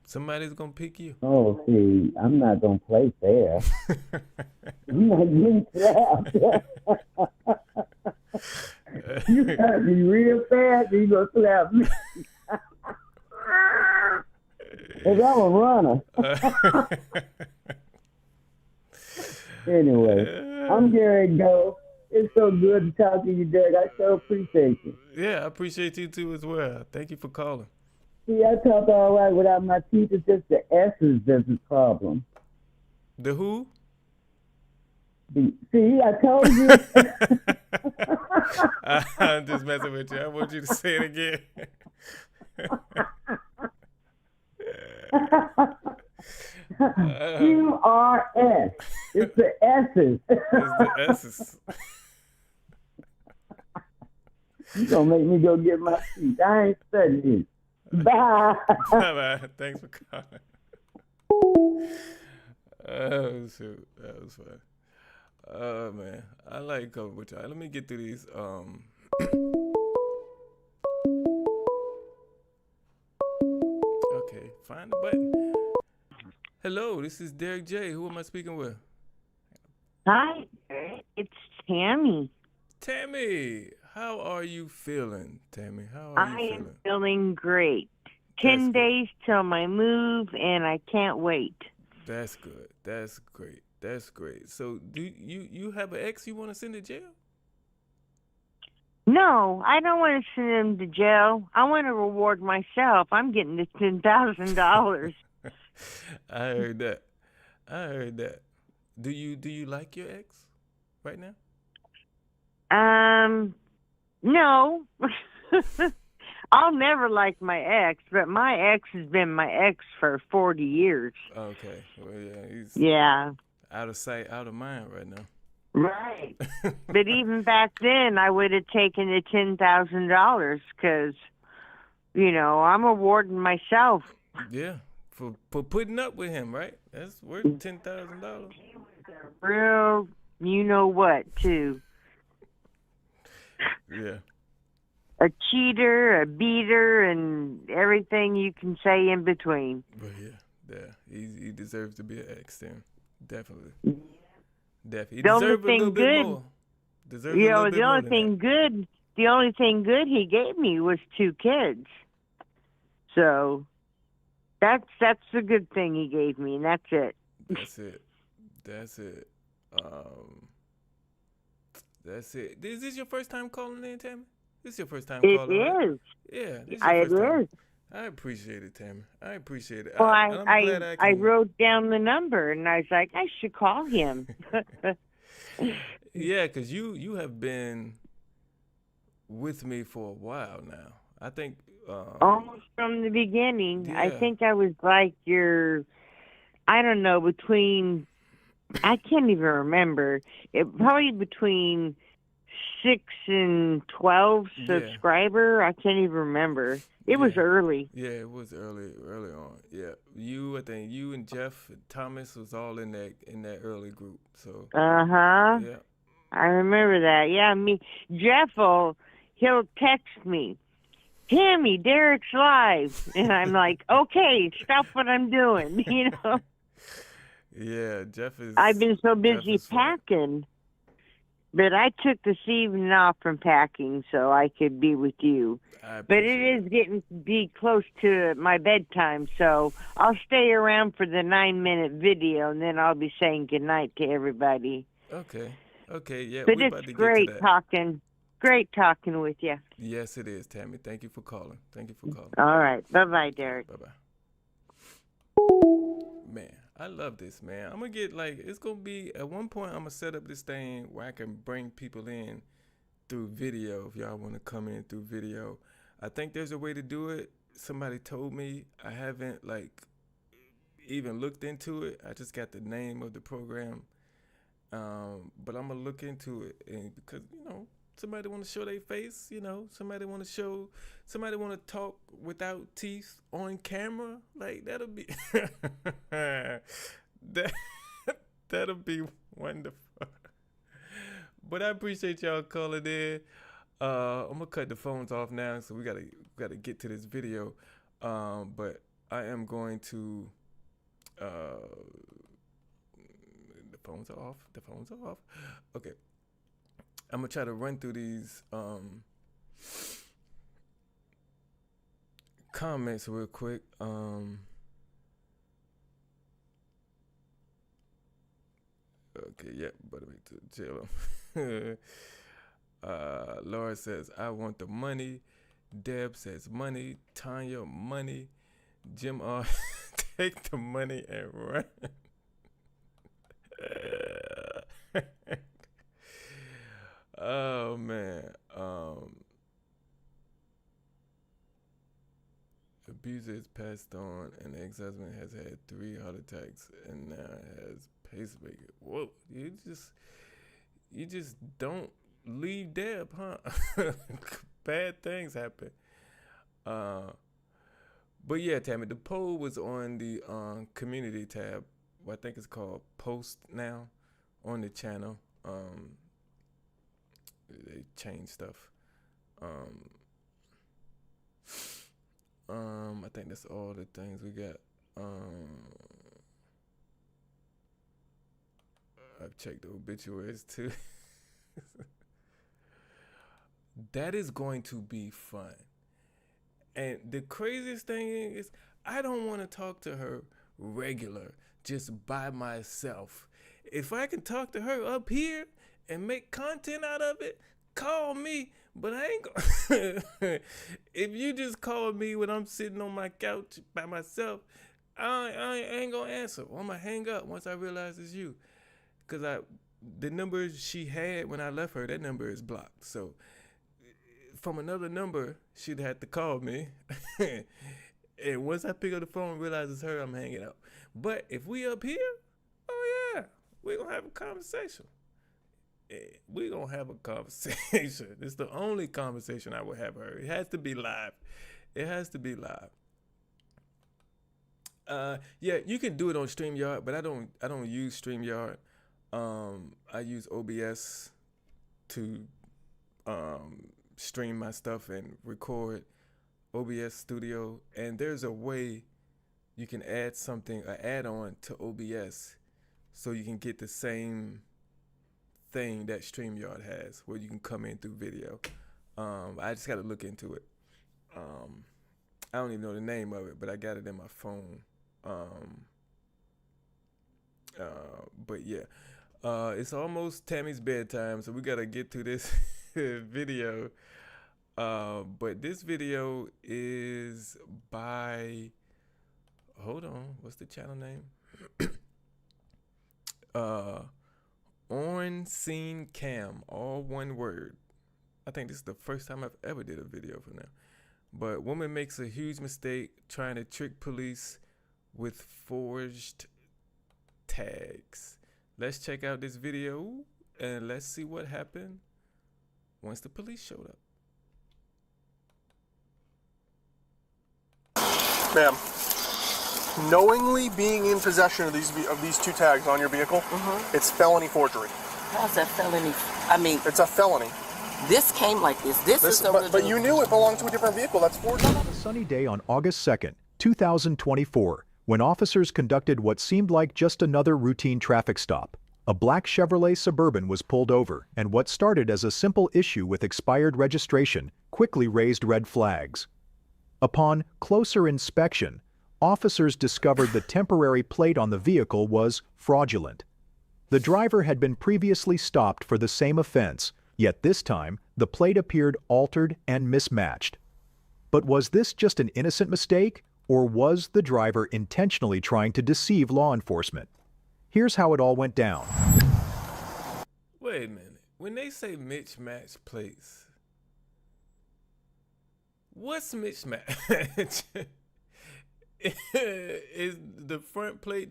Somebody's gonna pick you. Oh, see, I'm not gonna play fair. I'm not getting slapped. You got me real fast, and you gonna slap me. Cause I'm a runner. Anyway, I'm Derrick J. It's so good to talk to you, Derrick. I so appreciate you. Yeah, I appreciate you too as well. Thank you for calling. See, I talk all right without my teeth. It's just the S's that's the problem. The who? See, I told you. I'm just messing with you. I want you to say it again. QRS. It's the S's. It's the S's. You gonna make me go get my teeth. I ain't studying. Bye. Bye. Thanks for calling. Oh shoot, that was fun. Oh man, I like coming with y'all. Let me get through these. Okay, find the button. Hello, this is Derrick J. Who am I speaking with? Hi, it's Tammy. Tammy, how are you feeling, Tammy? How are you feeling? I am feeling great. 10 days till my move, and I can't wait. That's good. That's great. That's great. So, do you have an ex you want to send to jail? No, I don't want to send him to jail. I want to reward myself. I'm getting this $10,000. I heard that. I heard that. Do you like your ex right now? No. I'll never like my ex, but my ex has been my ex for 40 years. Okay. Well, yeah, he's out of sight, out of mind right now. Right. But even back then, I would have taken the $10,000 because, I'm rewarding myself. Yeah, for putting up with him, right? That's worth $10,000. Real, you-know-what, too. Yeah. A cheater, a beater, and everything you can say in between. But yeah, he deserves to be an ex then. Definitely. He The only deserves a little bit more. The only thing good he gave me was 2 kids. So that's the good thing he gave me, and that's it. That's it. That's it. Is this your first time calling in, Tammy? This is your first time calling in? It is. Yeah, this is It your first time. is. I appreciate it, Tammy. I appreciate it. Well, I'm glad I wrote down the number, and I was like, I should call him. Yeah, because you have been with me for a while now. I think almost from the beginning. Yeah. I think I was like I don't know, I can't even remember. Probably between 6 and 12 subscriber. I can't even remember. It was early. Yeah, it was early on. Yeah, I think you and Jeff and Thomas was all in that early group. So. Yeah. I remember that. Yeah, Jeff he'll text me, Tammy, Derrick's live, and I'm like, okay, stop what I'm doing, Yeah, Jeff is. I've been so busy packing, but I took this evening off from packing so I could be with you. But it is getting to be close to my bedtime, so I'll stay around for the 9-minute video, and then I'll be saying goodnight to everybody. Okay, yeah. But we're about it's to great get to that. great talking with you. Yes, it is, Tammy. Thank you for calling. All right, bye-bye, Derrick. Bye-bye. Man, I love this, man. I'm gonna get it's gonna be at one point. I'm gonna set up this thing where I can bring people in through video. If y'all want to come in through video, I think there's a way to do it. Somebody told me. I haven't even looked into it. I just got the name of the program, but I'm gonna look into it, and because somebody want to show their face, somebody want to talk without teeth on camera, that'll be that'll be wonderful. But I appreciate y'all calling in. I'm gonna cut the phones off now, so we gotta get to this video. But I am going to. The phones are off. Okay. I'm gonna try to run through these comments real quick. Okay, yeah, but wait to jail him. Laura says, I want the money. Deb says, money. Tanya, money. Jim R, take the money and run. Oh, man. Abuser is passed on, and the ex-husband has had 3 heart attacks and now has pacemaker. Whoa, you just don't leave Deb, huh? Bad things happen. But yeah, Tammy, the poll was on the community tab. What I think it's called Post now on the channel. They changed stuff. I think that's all the things we got. I've checked the obituaries too. That is going to be fun. And the craziest thing is, I don't want to talk to her regular, just by myself. If I can talk to her up here and make content out of it, call me. But I ain't gonna. If you just call me when I'm sitting on my couch by myself, I ain't gonna answer. I'm gonna hang up once I realize it's you. Because the number she had when I left her, that number is blocked. So from another number, she'd have to call me. And once I pick up the phone and realize it's her, I'm hanging up. But if we up here, oh yeah, we're going to have a conversation. We're going to have a conversation. It's the only conversation I would have her. It has to be live. It has to be live. Yeah, you can do it on StreamYard, but I don't use StreamYard. I use OBS to stream my stuff and record. OBS Studio, and there's a way you can add something, an add-on to OBS, so you can get the same thing that StreamYard has, where you can come in through video. I just got to look into it. I don't even know the name of it, but I got it in my phone. But yeah, it's almost Tammy's bedtime, so we got to get to this video. But this video is by, hold on, what's the channel name? On Scene Cam, all one word. I think this is the first time I've ever did a video for them. But woman makes a huge mistake trying to trick police with forged tags. Let's check out this video and let's see what happened once the police showed up. Ma'am, knowingly being in possession of these 2 tags on your vehicle, it's felony forgery. How's that felony? I mean, it's a felony. This came like this. This is original. But you knew it belonged to a different vehicle. That's forgery. On a sunny day on August 2nd, 2024, when officers conducted what seemed like just another routine traffic stop, a black Chevrolet Suburban was pulled over, and what started as a simple issue with expired registration quickly raised red flags. Upon closer inspection, officers discovered the temporary plate on the vehicle was fraudulent. The driver had been previously stopped for the same offense, yet this time the plate appeared altered and mismatched. But was this just an innocent mistake, or was the driver intentionally trying to deceive law enforcement? Here's how it all went down. Wait a minute. When they say mismatched plates, what's mismatch? Is the front plate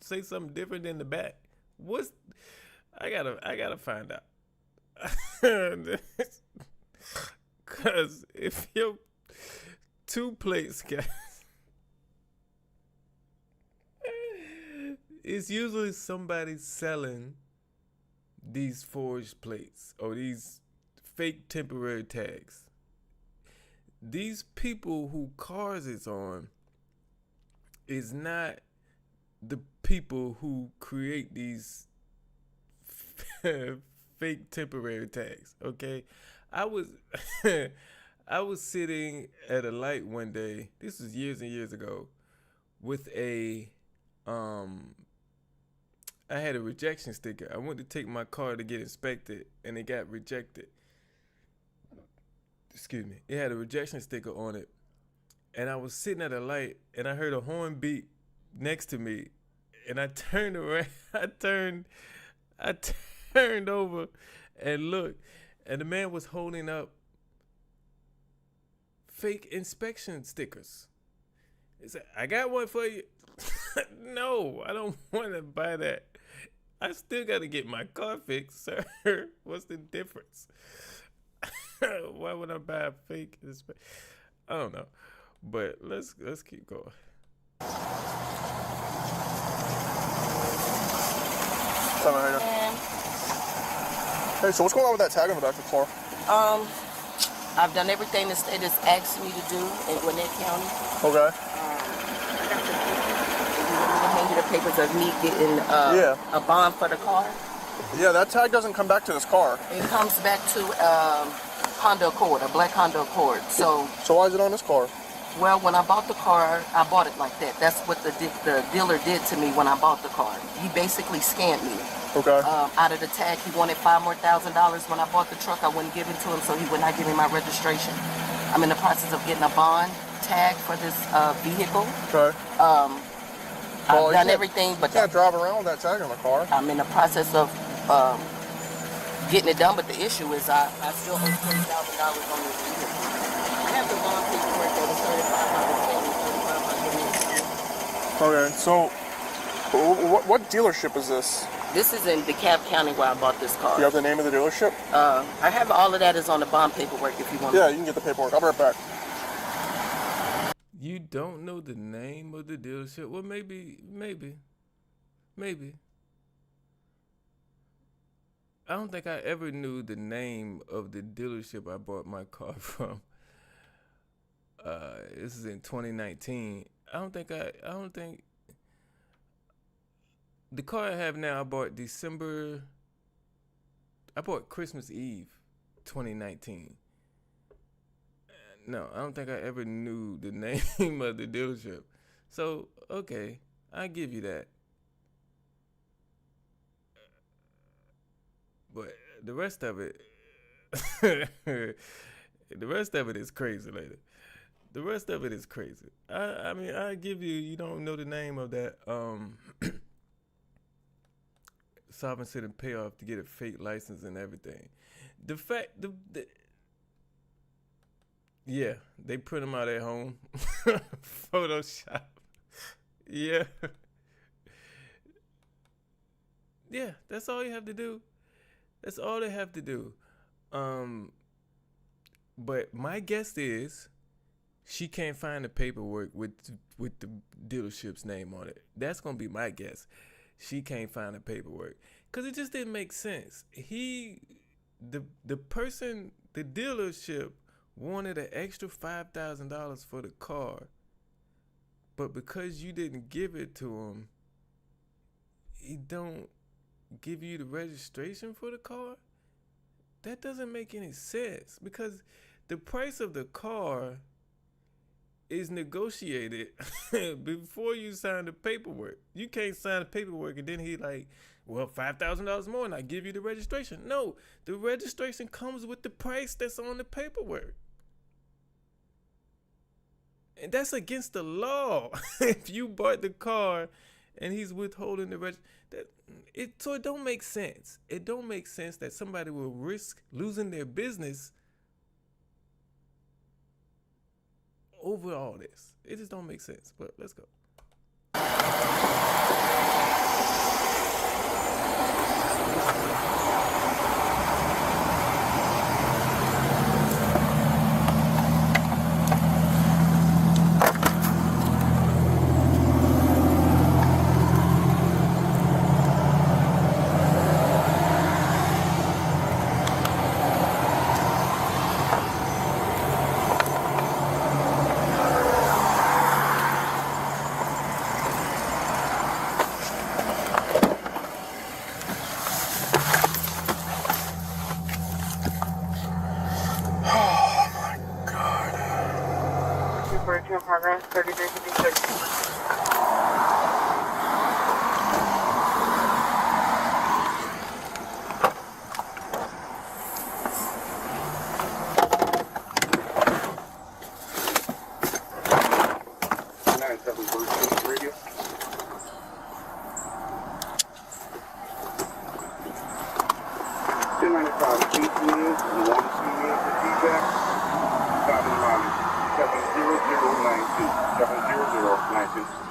say something different than the back? What's I gotta find out. Cause if your 2 plates got it's usually somebody selling these forged plates or these fake temporary tags. These people who cars is on is not the people who create these fake temporary tags, okay? I was sitting at a light one day, this was years and years ago, with a I had a rejection sticker. I went to take my car to get inspected, and it got rejected. Excuse me. It had a rejection sticker on it, and I was sitting at a light, and I heard a horn beep next to me, and I turned around. I turned over, and looked, and the man was holding up fake inspection stickers. He said, "I got one for you." No, I don't want to buy that. I still got to get my car fixed, sir. What's the difference? Why would I buy a fake inspection? I don't know, but let's keep going. Hey, so what's going on with that tag on the back of the car? I've done everything the state has asked me to do in Gwinnett County. Okay. Hand you the papers of me getting a bond for the car. Yeah, that tag doesn't come back to this car. It comes back to Honda Accord, a black Honda Accord. So why is it on this car? Well, when I bought the car, I bought it like that. That's what the dealer did to me when I bought the car. He basically scammed me. Okay. Out of the tag, he wanted $5,000 more. When I bought the truck, I wouldn't give it to him, so he would not give me my registration. I'm in the process of getting a bond tag for this vehicle. Okay. I've done everything, but you can't drive around with that tag on the car. I'm in the process of getting it done, but the issue is I still owe $20,000 on this vehicle. I have the bond paperwork that was $3,500. Okay, so what dealership is this? This is in DeKalb County where I bought this car. Do you have the name of the dealership? I have all of that is on the bond paperwork if you want. Yeah, you can get the paperwork. I'll be right back. You don't know the name of the dealership? Well, maybe. I don't think I ever knew the name of the dealership I bought my car from. This is in 2019. I don't think the car I have now, I bought Christmas Eve 2019. No, I don't think I ever knew the name of the dealership. So, okay, I give you that. But the rest of it, is crazy later. The rest of it is crazy. I mean, I give you don't know the name of that sovereign citizen payoff to get a fake license and everything. The fact, yeah, they print them out at home. Photoshop. Yeah. Yeah, that's all you have to do. That's all they have to do. But my guess is she can't find the paperwork with the dealership's name on it. That's going to be my guess. She can't find the paperwork because it just didn't make sense. The dealership wanted an extra $5,000 for the car, but because you didn't give it to him, he don't give you the registration for the car. That doesn't make any sense because the price of the car is negotiated before you sign the paperwork. You can't sign the paperwork and then he like, well, $5,000 more and I give you the registration. No, the registration comes with the price that's on the paperwork. And that's against the law. If you bought the car and he's withholding the registration, so it don't make sense. It don't make sense that somebody will risk losing their business over all this. It just don't make sense. But let's go. Progress 3356. and it's on 8 years and 1 years for feedback. Stop in line 70092. 70092.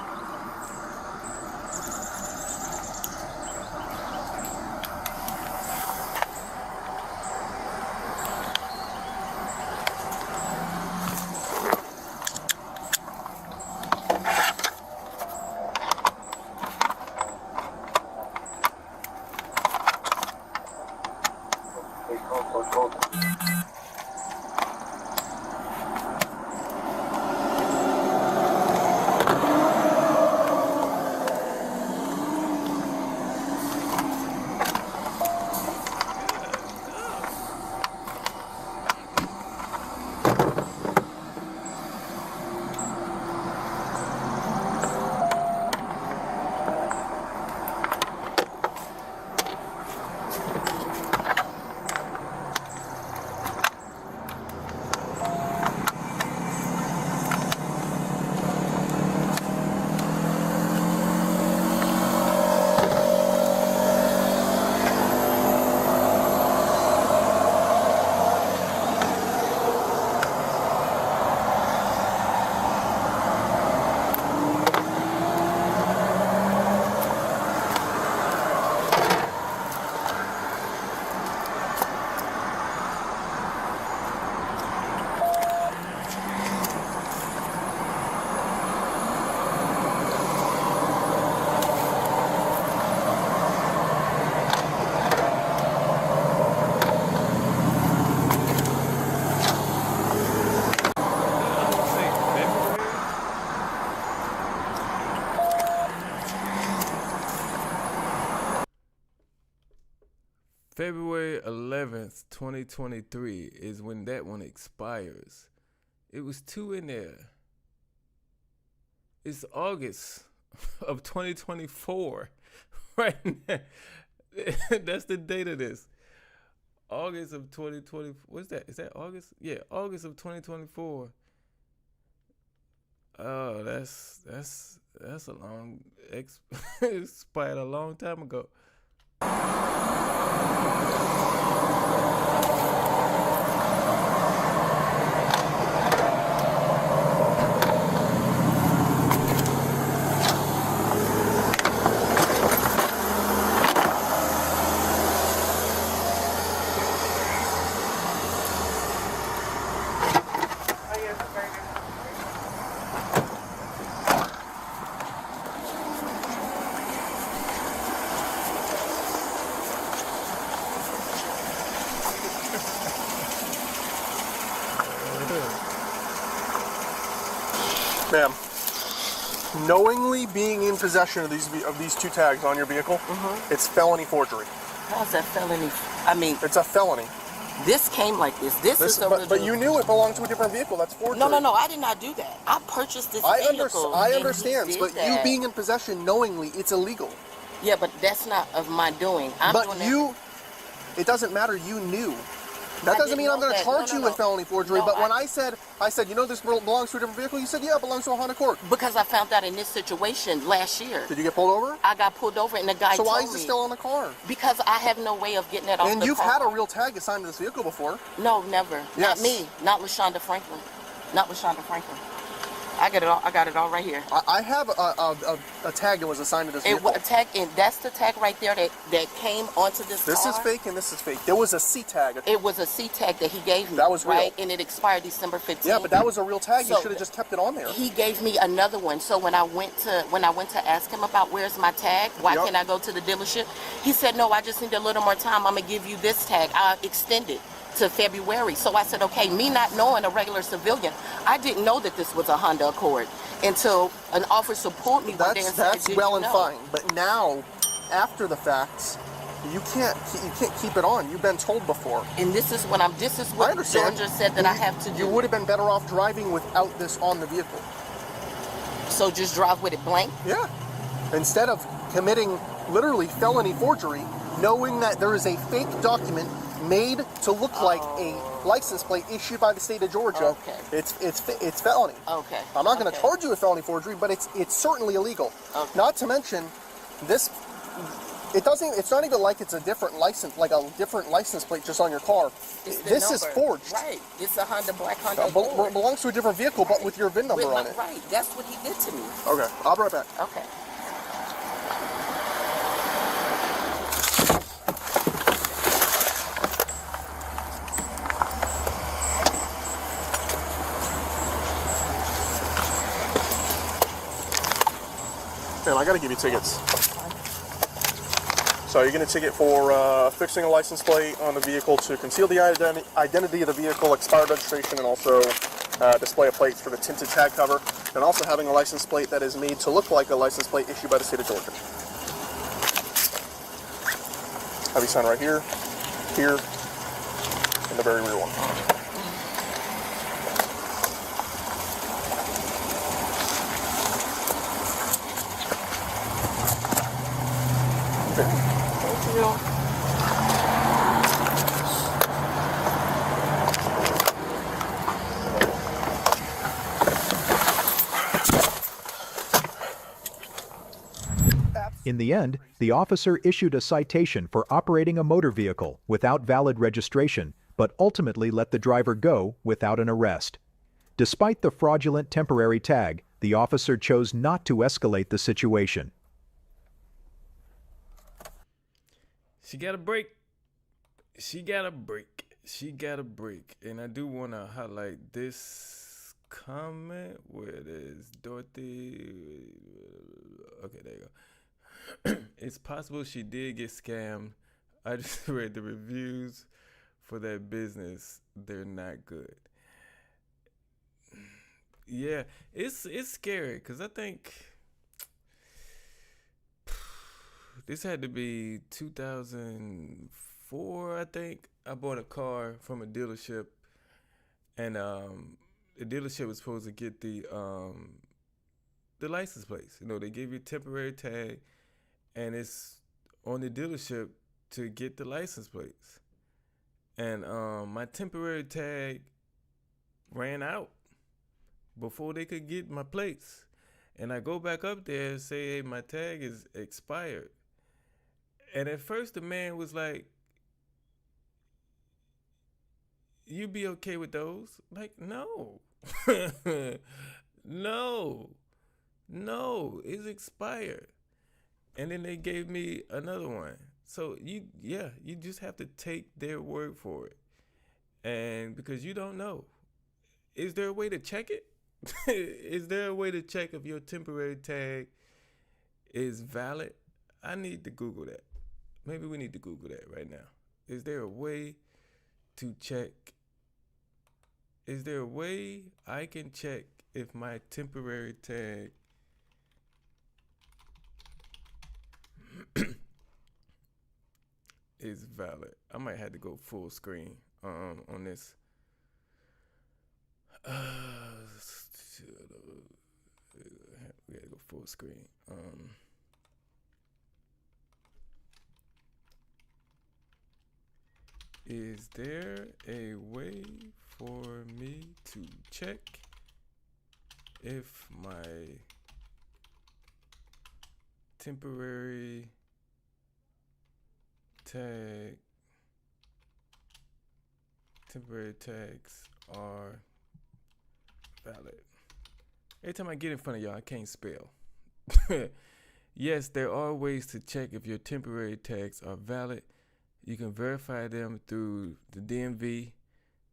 February 11th, 2023 is when that one expires. It was 2 in there. It's August of 2024 right now. That's the date of this. August of 2020. What's that? Is that August? Yeah, August of 2024. Oh, that's a long expired a long time ago. Ma'am, knowingly being in possession of these two tags on your vehicle, it's felony forgery. How's that felony? I mean, it's a felony. This came like this. This is original. But you knew it belonged to a different vehicle. That's forgery. No, I did not do that. I purchased this vehicle. I understand, but you being in possession knowingly, it's illegal. Yeah, but that's not of my doing. It doesn't matter. You knew. That doesn't mean I'm going to charge you with felony forgery. But when I said, you know, this belongs to a different vehicle, you said, yeah, it belongs to a Honda Accord. Because I found out in this situation last year. Did you get pulled over? I got pulled over, and the guy told me. So why is it still on the car? Because I have no way of getting it off the car. And you've had a real tag assigned to this vehicle before. No, never. Yes. Not me. Not LaShonda Franklin. Not LaShonda Franklin. I got it all right here. I have a tag that was assigned to this vehicle. A tag, and that's the tag right there that came onto this car. This is fake and this is fake. There was a C tag. It was a C tag that he gave me. That was real. Right? And it expired December 15th. Yeah, but that was a real tag. So you should have just kept it on there. He gave me another one. So when I went to ask him about where's my tag, why can't I go to the dealership? He said, no, I just need a little more time. I'm going to give you this tag. I'll extend it to February. So I said, okay, me not knowing a regular civilian, I didn't know that this was a Honda Accord until an officer pulled me one day and said, that's well and fine. But now, after the facts, you can't keep it on. You've been told before. And this is what Georgia said that I have to do. You would have been better off driving without this on the vehicle. So just drive with it blank? Yeah. Instead of committing literally felony forgery, knowing that there is a fake document made to look like a license plate issued by the state of Georgia. Okay. It's felony. Okay. I'm not going to charge you with felony forgery, but it's certainly illegal. Okay. Not to mention, this It doesn't. It's not even like it's a different license, like a different license plate just on your car. This is forged. Right. It's a black Honda It Accord. belongs to a different vehicle, but with your VIN number on it. Right. That's what he did to me. Okay, I'll be right back. Okay. Man, I gotta give you tickets. So you're gonna ticket for fixing a license plate on the vehicle to conceal the identity of the vehicle, expired registration, and also display of plates for the tinted tag cover, and also having a license plate that is made to look like a license plate issued by the state of Georgia. Have you sign right here, here, and the very rear one. In the end, the officer issued a citation for operating a motor vehicle without valid registration, but ultimately let the driver go without an arrest. Despite the fraudulent temporary tag, the officer chose not to escalate the situation. She got a break. She got a break. She got a break. And I do want to highlight this comment where it is Dorothy. Okay, there you go. It's possible she did get scammed. I just read the reviews for that business. They're not good. Yeah, it's scary because I think this had to be 2004, I think. I bought a car from a dealership, and the dealership was supposed to get the license plates. You know, they give you a temporary tag, and it's on the dealership to get the license plates. And my temporary tag ran out before they could get my plates. And I go back up there and say, hey, my tag is expired. And at first the man was like, you be okay with those? Like, no. No, it's expired. And then they gave me another one. So you just have to take their word for it. And because you don't know. Is there a way to check it? Is there a way to check if your temporary tag is valid? I need to Google that. Maybe we need to Google that right now. Is there a way to check? Is there a way I can check if my temporary tag is valid? I might have to go full screen on this. We gotta go full screen. Is there a way for me to check if my temporary tags are valid? Every time I get in front of y'all, I can't spell. Yes, there are ways to check if your temporary tags are valid. You can verify them through the DMV,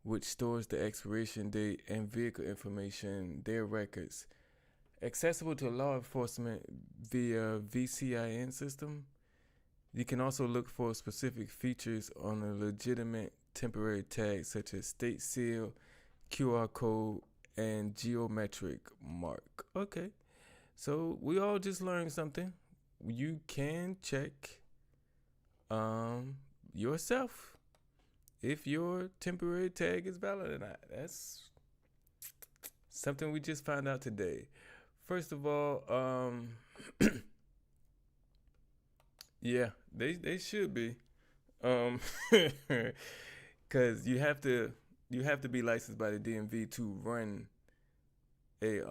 which stores the expiration date and vehicle information, their records. Accessible to law enforcement via VCIN system. You can also look for specific features on a legitimate temporary tag, such as state seal, QR code, and geometric mark. Okay, so we all just learned something. You can check yourself if your temporary tag is valid or not. That's something we just found out today. First of all, yeah, they should be, because you have to be licensed by the DMV to run a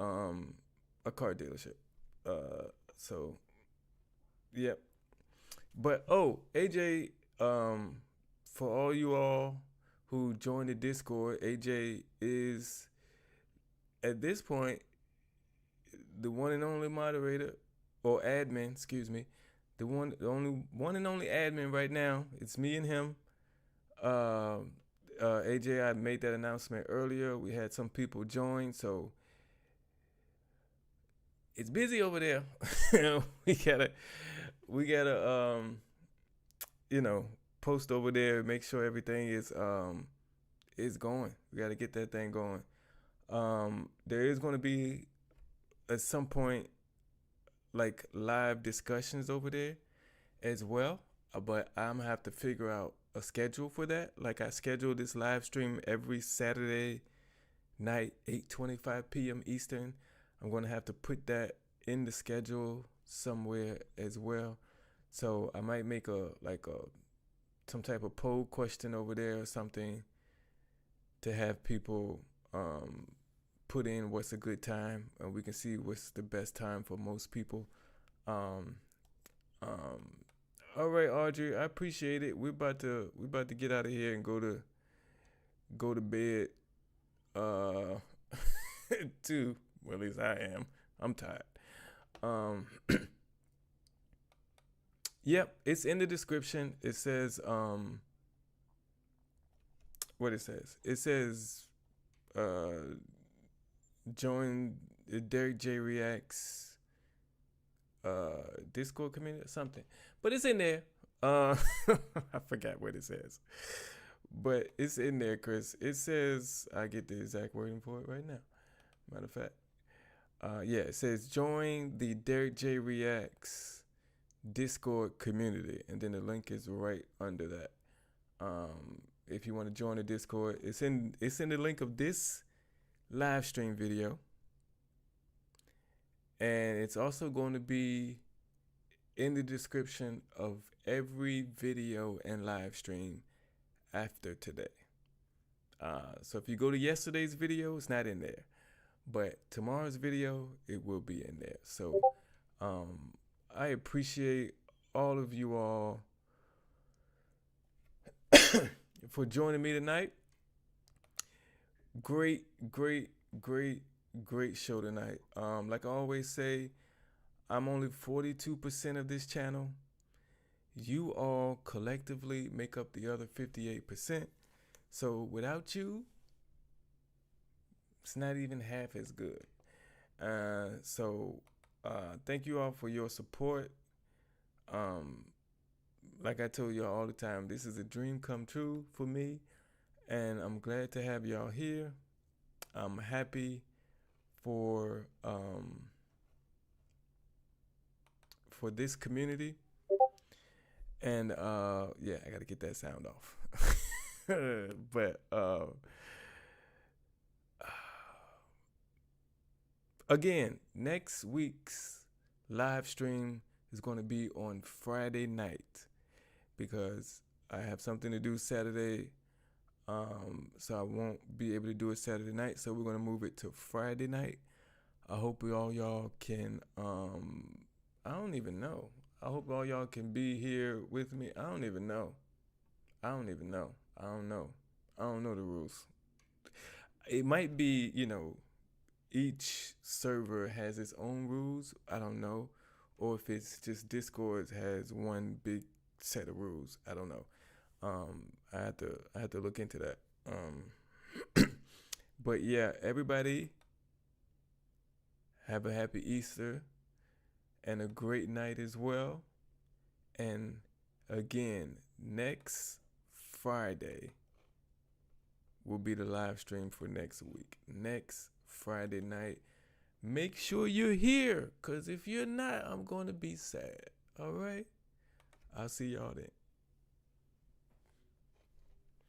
car dealership. So, yep. But AJ, for all you all who joined the Discord, AJ is at this point the one and only moderator or admin, excuse me. The one and only admin right now. It's me and him. AJ, I made that announcement earlier. We had some people join, so it's busy over there. we gotta post over there, make sure everything is going. We gotta get that thing going. There is gonna be at some point like live discussions over there as well, but I'm gonna have to figure out a schedule for that. Like I scheduled this live stream every Saturday night, 8:25 p.m. Eastern. I'm gonna have to put that in the schedule somewhere as well. So I might make some type of poll question over there or something to have people put in what's a good time, and we can see what's the best time for most people. All right, Audrey, I appreciate it. We're about to get out of here and go to bed. Too. Well, at least I am. I'm tired. Yep, it's in the description. It says what it says. It says join the Derrick J Reacts Discord community or something. But it's in there. I forgot what it says. But it's in there, Chris. It says, I get the exact wording for it right now. Matter of fact. It says join the Derrick J Reacts Discord community. And then the link is right under that. If you want to join the Discord, it's in the link of this live stream video. And it's also going to be in the description of every video and live stream after today. So if you go to yesterday's video, it's not in there. But tomorrow's video, it will be in there. So I appreciate all of you all for joining me tonight. Great show tonight. Like I always say, I'm only 42% of this channel. You all collectively make up the other 58%. So without you, it's not even half as good. So thank you all for your support. Like I told y'all all the time, this is a dream come true for me. And I'm glad to have y'all here. I'm happy for this community. And I gotta get that sound off. But again, next week's live stream is going to be on Friday night because I have something to do Saturday. So I won't be able to do it Saturday night. So we're going to move it to Friday night. I hope all y'all can, I don't even know. I hope all y'all can be here with me. I don't know the rules. It might be, each server has its own rules. I don't know. Or if it's just Discord has one big set of rules. I don't know. I have to look into that. But yeah, everybody have a happy Easter and a great night as well. And again, next Friday will be the live stream for next week. Next Friday night. Make sure you're here, because if you're not, I'm going to be sad. All right? I'll see y'all then.